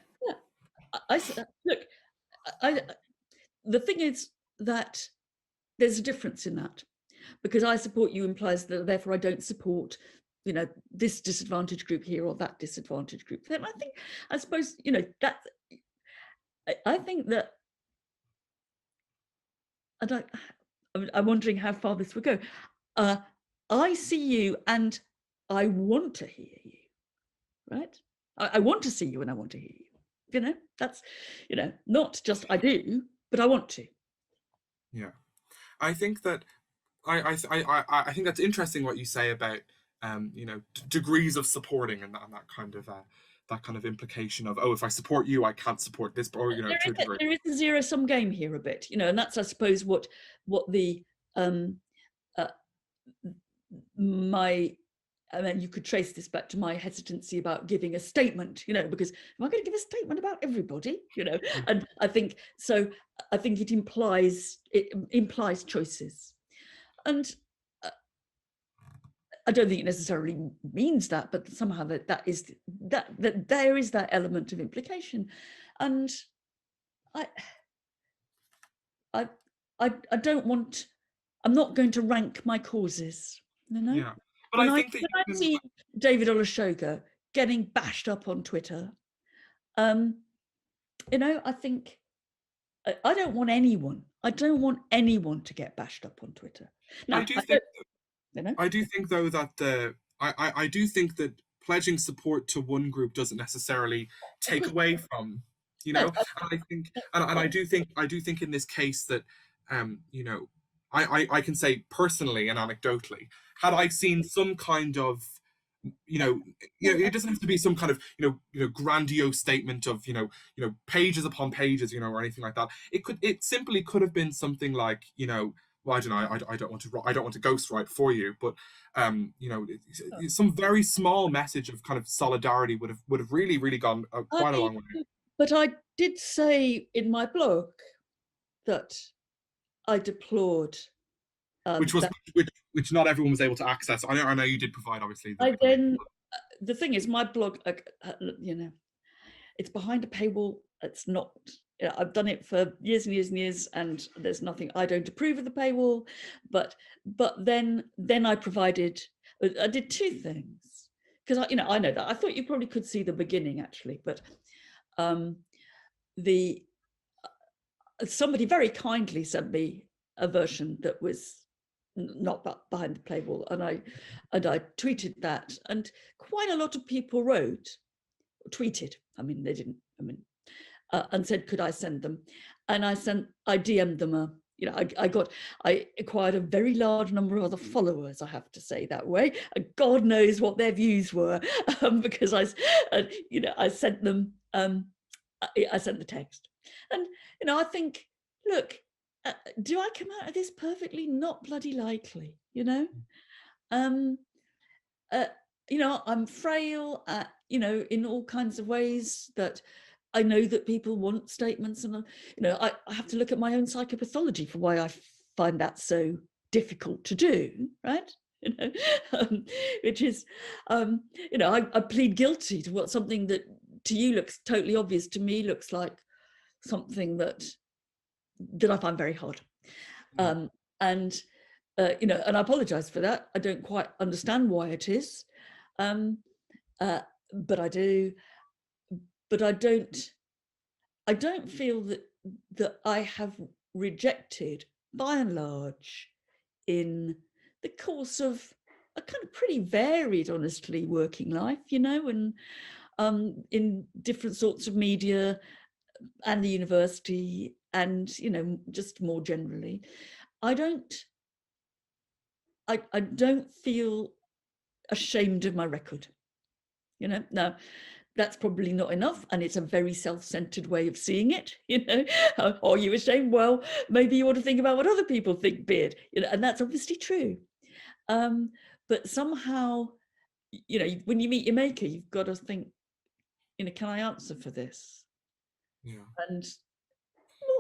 Yeah, look, the thing is that there's a difference in that, because I support you implies that therefore I don't support, this disadvantaged group here or that disadvantaged group. And I suppose, that I think that, I'm wondering how far this would go. I see you and I want to hear you, right? I want to see you and I want to hear you. That's, not just I do, but I want to. Yeah, I think that I think that's interesting what you say about degrees of supporting, and that kind of implication of, oh, if I support you, I can't support this, or to a degree. There is a zero-sum game here a bit, and that's, I suppose, what the my and then you could trace this back to my hesitancy about giving a statement, because am I going to give a statement about everybody, and I think so. I think it implies choices, and I don't think it necessarily means that, but somehow that there is that element of implication, and I don't want. I'm not going to rank my causes. Yeah, but When I I think that you can. see David Olusoga getting bashed up on Twitter, I think I don't want anyone. I don't want anyone to get bashed up on Twitter. Now, I do think. you know, I do think though that I do think that pledging support to one group doesn't necessarily take away from, no, and I think and I do think in this case that I can say personally and anecdotally, had I seen some kind of it doesn't have to be some kind of grandiose statement of pages upon pages or anything like that. It simply could have been something like well, I don't know. I don't want to ghostwrite for you, but some very small message of kind of solidarity would have really gone quite a long way. But I did say in my blog that I deplored which not everyone was able to access. I know you did provide obviously. The thing is, my blog, it's behind a paywall. It's not. I've done it for years and years and years, and there's nothing. I don't approve of the paywall, but then I provided. I did two things because I know that. I thought you probably could see the beginning actually, but somebody very kindly sent me a version that was not behind the paywall, and I tweeted that, and quite a lot of people tweeted. I mean, they didn't. I mean, and said, could I send them? And I DM'd them I acquired a very large number of other followers, I have to say that way. And God knows what their views were, because I sent them, I sent the text. And, I think, look, do I come out of this perfectly? Not bloody likely, I'm frail, in all kinds of ways that I know that people want statements, and I have to look at my own psychopathology for why I find that so difficult to do, right? Which is, I plead guilty to something that to you looks totally obvious, to me looks like something that I find very hard, and and I apologize for that. I don't quite understand why it is, but I do. But I don't feel that I have rejected, by and large, in the course of a kind of pretty varied, honestly, working life, and in different sorts of media and the university, and just more generally, I don't feel ashamed of my record. Now that's probably not enough, and it's a very self-centered way of seeing it. Are you ashamed? Well, maybe you want to think about what other people think, beard. And that's obviously true. But somehow, when you meet your maker, you've got to think, can I answer for this? Yeah. And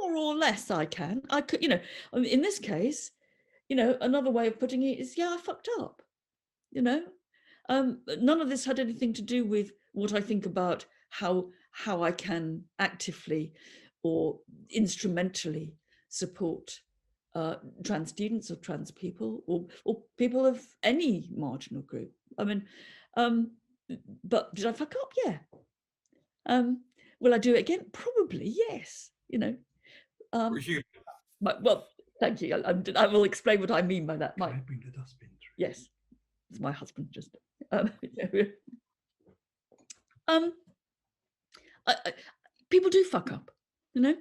more or less, I can. I could, in this case, another way of putting it is, yeah, I fucked up. None of this had anything to do with what I think about how I can actively or instrumentally support trans students or trans people or people of any marginal group. I mean, but did I fuck up? Yeah. Will I do it again? Probably, yes. Well, thank you. I will explain what I mean by that. Can I bring the dustbin through? Yes, it's my husband just. People do fuck up, you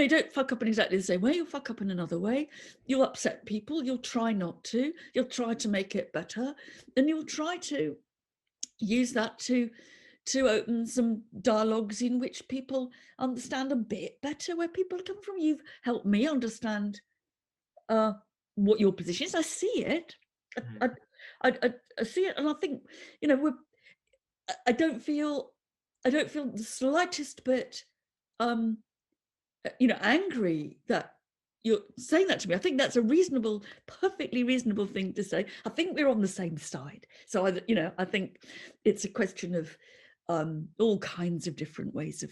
don't fuck up in exactly the same way. You'll fuck up in another way. You'll upset people. You'll try not to. You'll try to make it better, and you'll try to use that to open some dialogues in which people understand a bit better where people come from. You've helped me understand what your position is. I see it. I see it, and I think, you know, I don't feel, the slightest bit, um, angry that you're saying that to me. I think that's a reasonable, perfectly reasonable thing to say. I think we're on the same side. So I think it's a question of all kinds of different ways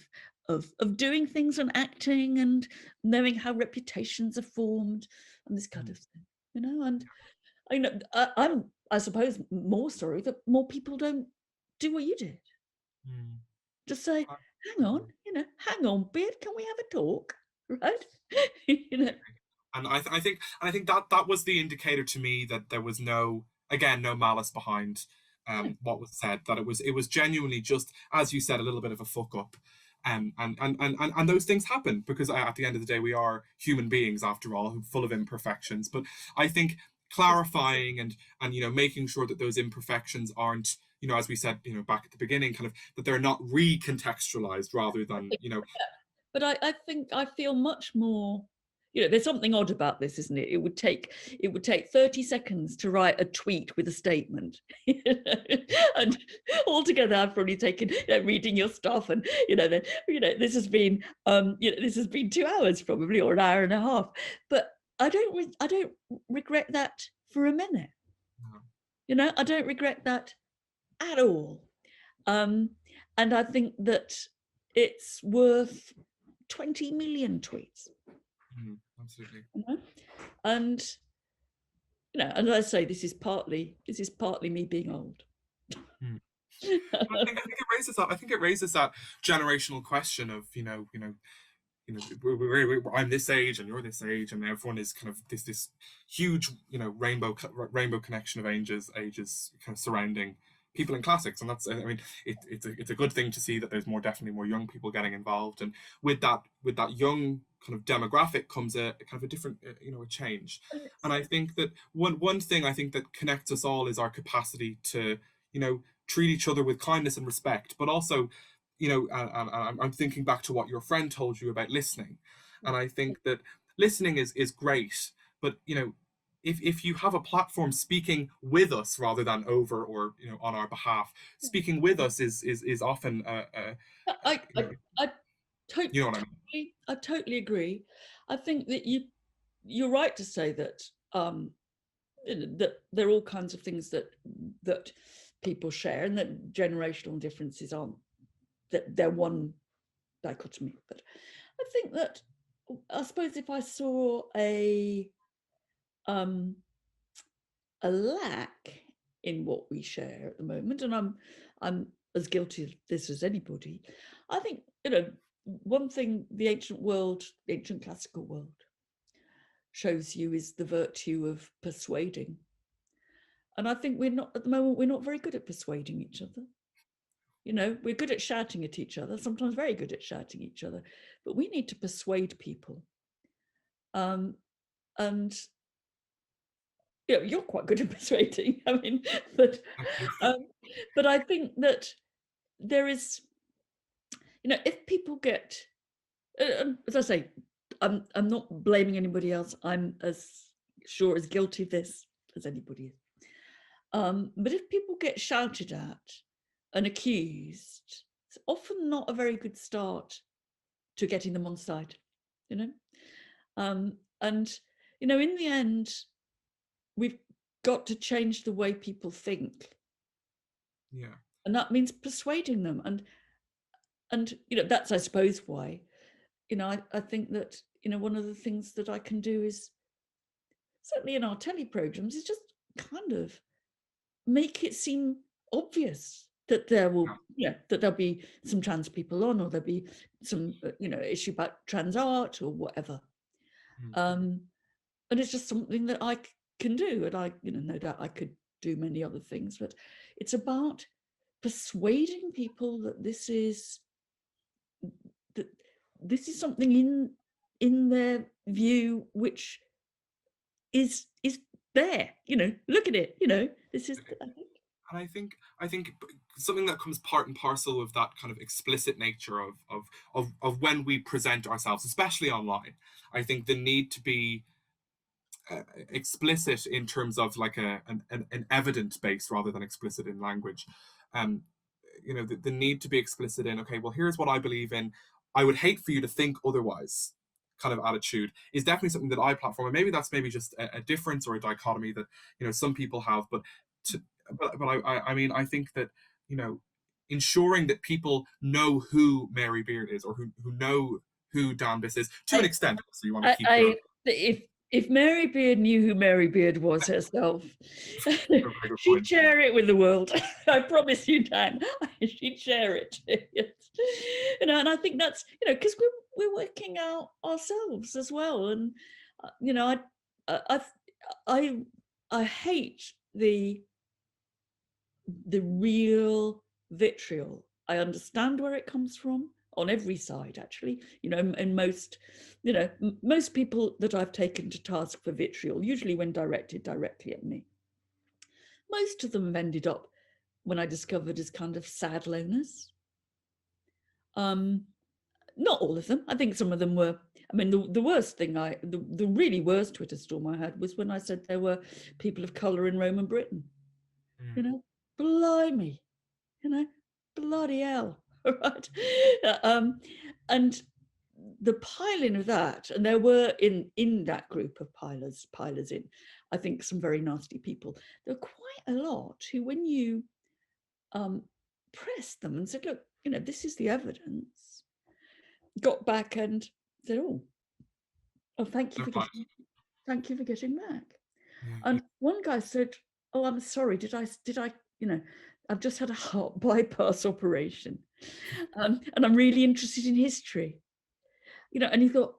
of doing things and acting and knowing how reputations are formed and this kind Mm, of thing. And I suppose more sorry that more people don't do what you did. mm. Just say, I hang on, hang on, beard, can we have a talk? Right? you know, Absolutely. And I think that that was the indicator to me that there was no, again, no malice behind no, what was said. That it was genuinely just, as you said, a little bit of a fuck up. And those things happen because at the end of the day we are human beings after all, full of imperfections. But I think clarifying and making sure that those imperfections aren't, as we said, back at the beginning, kind of that they're not recontextualized rather than but I think I feel much more, there's something odd about this, isn't it? It would take 30 seconds to write a tweet with a statement. And altogether I've probably taken, reading your stuff, and then this has been 2 hours probably, or an hour and a half. But I don't regret that for a minute. I don't regret that at all. Um, and I think that it's worth 20 million tweets. absolutely. And as I say, this is partly me being old. Hmm. I think it raises that. I think it raises that generational question of I'm this age and you're this age, and everyone is kind of this huge rainbow connection of ages kind of surrounding people in classics. And that's, I mean, it's a good thing to see that there's definitely more young people getting involved, and with that young kind of demographic comes a kind of a different a change. And I think that one thing I think that connects us all is our capacity to treat each other with kindness and respect, but also I'm thinking back to what your friend told you about listening, and I think that listening is great, but if you have a platform speaking with us rather than over or on our behalf, speaking with us is often I you I, know, I, to- you know what I mean. I totally agree. I think that you're right to say that that there are all kinds of things that people share, and that generational differences aren't, that they're one dichotomy. But I think that, I suppose, if I saw um, a lack in what we share at the moment, and I'm as guilty of this as anybody, I think one thing the ancient classical world shows you is the virtue of persuading. And I think we're not, at the moment, we're not very good at persuading each other. We're good at shouting at each other, sometimes very good at shouting at each other, but we need to persuade people. And you're quite good at persuading. I mean, but but I think that there is, if people get, as I say, I'm not blaming anybody else. I'm as sure as guilty of this as anybody is. But if people get shouted at and accused, it's often not a very good start to getting them on side, and in the end, we've got to change the way people think, Yeah. and that means persuading them. And that's, I suppose, why I think that one of the things that I can do is, certainly in our telly programs, is just kind of make it seem obvious that that there'll be some trans people on, or there'll be some issue about trans art or whatever. And it's just something that I can do, and I no doubt I could do many other things, but it's about persuading people that this is something in their view which is there. Look at it. This is, I think. And I think something that comes part and parcel with that kind of explicit nature of when we present ourselves, especially online. I think the need to be explicit in terms of like an evident base rather than explicit in language. Um, the need to be explicit in, okay, well, here's what I believe in. I would hate for you to think otherwise. Kind of attitude is definitely something that I platform, and maybe that's maybe just a difference or a dichotomy that some people have. But to, but I mean, I think that ensuring that people know who Mary Beard is, or who know who Dan Biss is to an extent. So you want to keep your If Mary Beard knew who Mary Beard was herself, she'd share it with the world. I promise you, Dan, she'd share it. And I think that's because we're working out ourselves as well, and I hate the real vitriol. I understand where it comes from on every side, actually. And most people that I've taken to task for vitriol, usually when directed directly at me, most of them have ended up, when I discovered, as kind of sad loners. Not all of them. I think some of them were. I mean, the worst thing the really worst Twitter storm I had was when I said there were people of colour in Roman Britain. Blimey, bloody hell, right? And the piling of that, and there were in that group of pilers in, I think, some very nasty people. There were quite a lot who, when you pressed them and said, look, this is the evidence, got back and said, oh, thank you for getting back. And one guy said, oh, I'm sorry, did I I've just had a heart bypass operation, and I'm really interested in history. And he thought,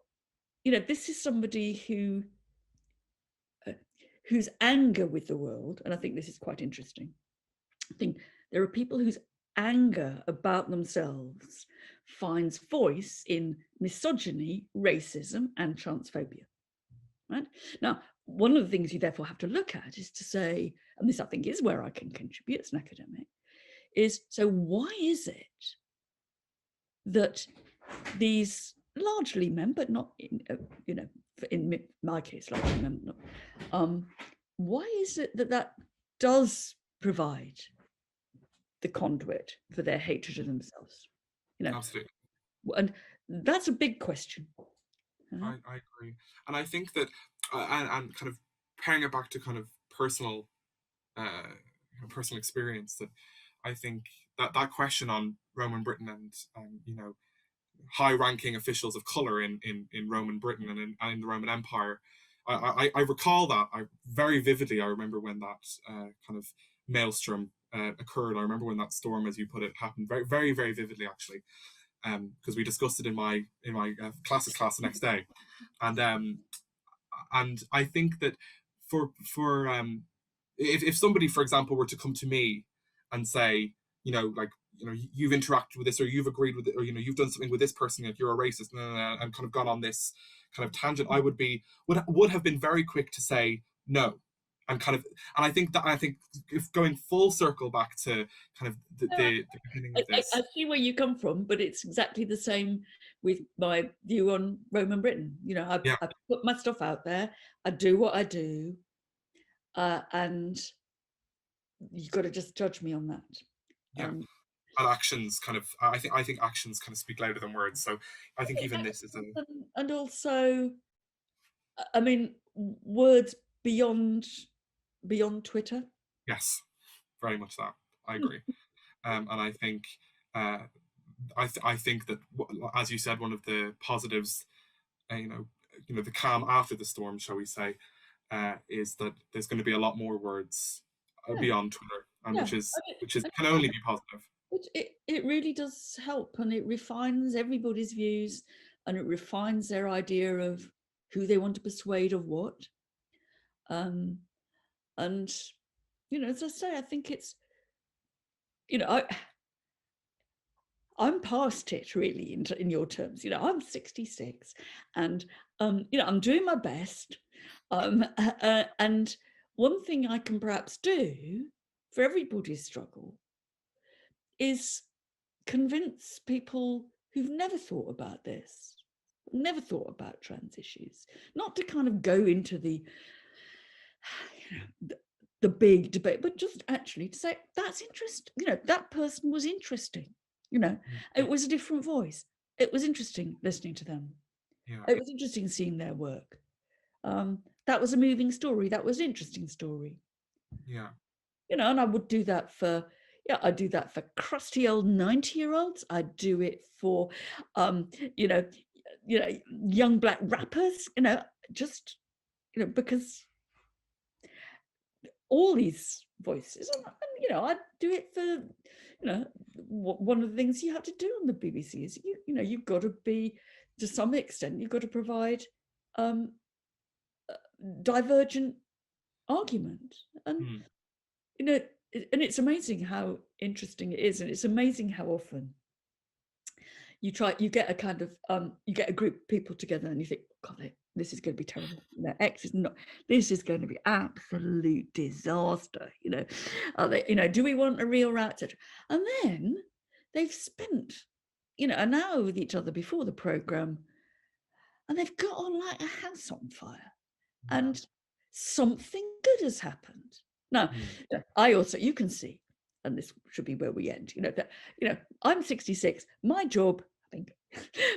this is somebody whose anger with the world, and I think this is quite interesting. I think there are people whose anger about themselves finds voice in misogyny, racism, and transphobia. Right? Now, one of the things you therefore have to look at is to say, and this I think is where I can contribute as an academic, is so why is it that these largely men, but not in my case, largely men, why is it that does provide the conduit for their hatred of themselves? Absolutely. And that's a big question. I agree, and I think that, and kind of pairing it back to kind of personal experience, that I think that question on Roman Britain and high-ranking officials of color in Roman Britain and in the Roman Empire, I recall that very vividly. I remember when that kind of maelstrom occurred. I remember when that storm, as you put it, happened very, very, very vividly, actually. Because we discussed it in my class the next day, and I think that for if somebody, for example, were to come to me and say, you've interacted with this, or you've agreed with it, or you've done something with this person, like you're a racist, and kind of gone on this kind of tangent, I would have been very quick to say no. And I think if going full circle back to kind of the beginning of this, I see where you come from, but it's exactly the same with my view on Roman Britain. I put my stuff out there, I do what I do, and you've got to just judge me on that. And actions kind of, I think actions kind of speak louder than words. So I think even this is and also, I mean, words beyond Twitter. Yes, very much that. I agree. And I think I think that, as you said, one of the positives, the calm after the storm, shall we say, is that there's going to be a lot more words beyond Twitter, and which can only be positive. It really does help, and it refines everybody's views, and it refines their idea of who they want to persuade of what. And as I say, I think it's, I'm past it, really, in your terms. I'm 66, and I'm doing my best. And one thing I can perhaps do for everybody's struggle is convince people who've never thought about this, never thought about trans issues, not to kind of go into the the big debate, but just actually to say that's interesting. That person was interesting. It was a different voice. It was interesting listening to them. Yeah. It was interesting seeing their work. That was a moving story. That was an interesting story. Yeah. And I would do that for, I do that for crusty old 90-year-olds. I do it for, you know, young Black rappers. Just because all these voices, and I do it for, one of the things you have to do on the BBC is you've got to be, to some extent, you've got to provide divergent argument, and Mm. and it's amazing how interesting it is, and it's amazing how often you get a kind of you get a group of people together and you think, God, this is going to be terrible. X is not. This is going to be absolute disaster. Do we want a real route, etc. And then they've spent, an hour with each other before the program, and they've got on like a house on fire, Yeah. and something good has happened. Now, I also, you can see, and this should be where we end, that, I'm 66. My job, I think,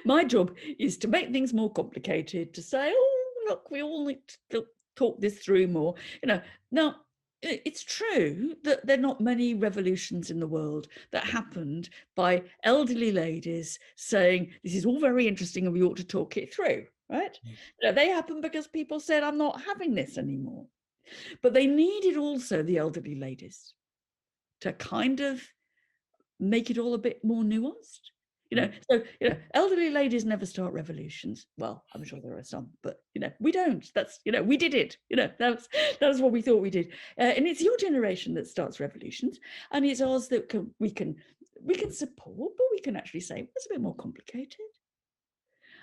my job is to make things more complicated, to say, oh, look, we all need to talk this through more. Now, it's true that there are not many revolutions in the world that happened by elderly ladies saying, this is all very interesting and we ought to talk it through, right? They happen because people said, I'm not having this anymore. But they needed also the elderly ladies to kind of make it all a bit more nuanced. So elderly ladies never start revolutions. Well, I'm sure there are some, but we don't. That's we did it. That's what we thought we did. And it's your generation that starts revolutions, and it's ours that we can support, but we can actually say it's a bit more complicated.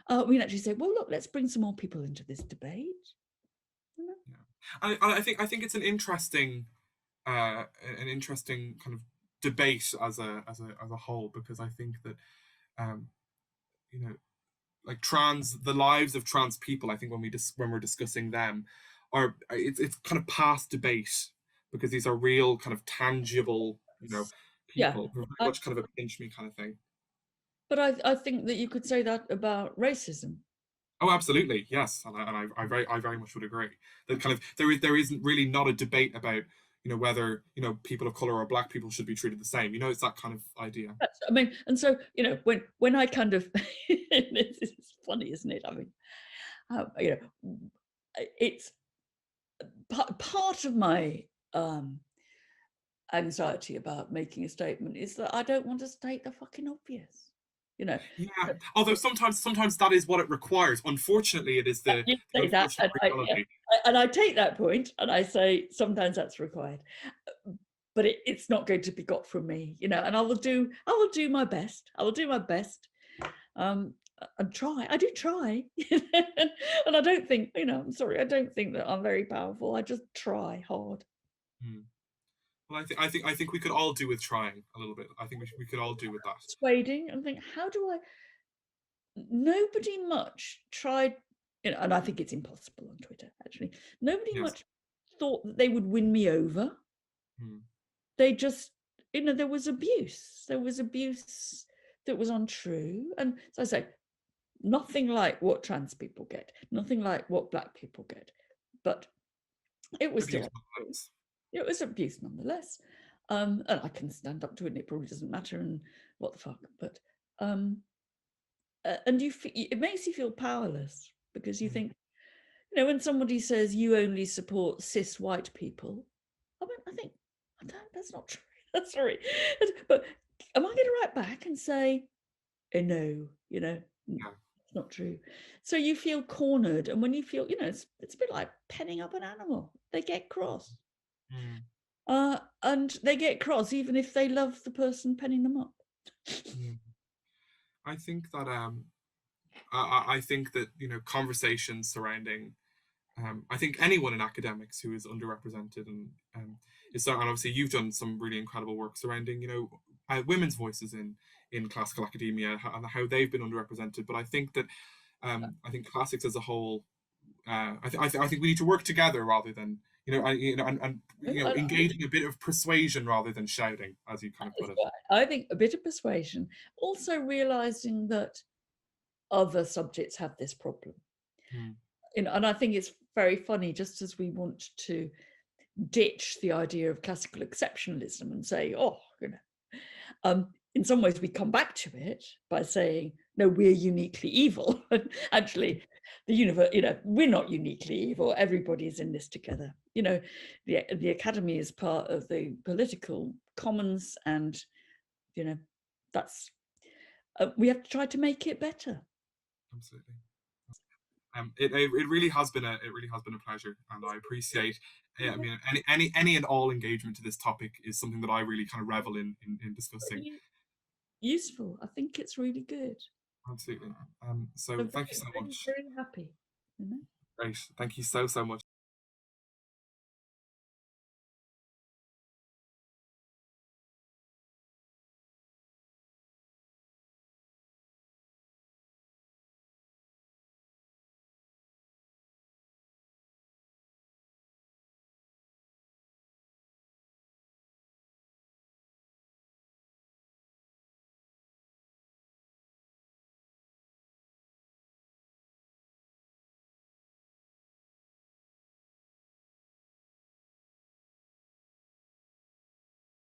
We can actually say, well, look, let's bring some more people into this debate. Yeah. I think it's an interesting kind of debate as a whole, because I think that like the lives of trans people, I think when we're discussing them, it's kind of past debate, because these are real kind of tangible people, very much kind of a pinch me kind of thing. But I think that you could say that about racism. Oh, absolutely, yes, and I very much would agree that kind of there isn't really not a debate about whether people of color or Black people should be treated the same. It's that kind of idea. I mean, and so when I kind of this is funny, isn't it? I mean, it's part of my anxiety about making a statement is that I don't want to state the fucking obvious. Yeah, although sometimes that is what it requires. Unfortunately, it is the unfortunate reality. And I take that point and I say sometimes that's required, but it's not going to be got from me, and I will do my best. I will do my best, and try. I do try, and I don't think, I'm sorry, I don't think that I'm very powerful. I just try hard. Well, I think we could all do with trying a little bit. I think we could all do with that. Persuading and think, how do I? Nobody much tried, and I think it's impossible on Twitter. Actually, nobody much thought that they would win me over. They just, there was abuse. There was abuse that was untrue, and so I say, nothing like what trans people get, nothing like what Black people get, but it was still abuse. It was abuse nonetheless, and I can stand up to it, and it probably doesn't matter, and what the fuck, but and it makes you feel powerless, because you think, when somebody says you only support cis white people, I think that's not true. That's sorry, but am I going to write back and say, no, it's not true? So you feel cornered, and when you feel, it's a bit like penning up an animal. They get cross, and they get cross even if they love the person penning them up. I think that I think that conversations surrounding I think anyone in academics who is underrepresented and and obviously you've done some really incredible work surrounding women's voices in classical academia and how they've been underrepresented. But I think that I think classics as a whole, I think we need to work together rather than engaging a bit of persuasion rather than shouting, as you kind of put it. I think a bit of persuasion, also realizing that other subjects have this problem. Mm. And I think it's very funny, just as we want to ditch the idea of classical exceptionalism and say, oh, in some ways we come back to it by saying, no, we're uniquely evil. Actually, the universe, we're not uniquely evil. Everybody's in this together. The academy is part of the political commons, and that's we have to try to make it better. Absolutely. It really has been a pleasure, and I appreciate. I mean, any and all engagement to this topic is something that I really kind of revel in discussing. Really useful. I think it's really good. Absolutely. So thank you so Very, much. very happy. Great. Thank you so much.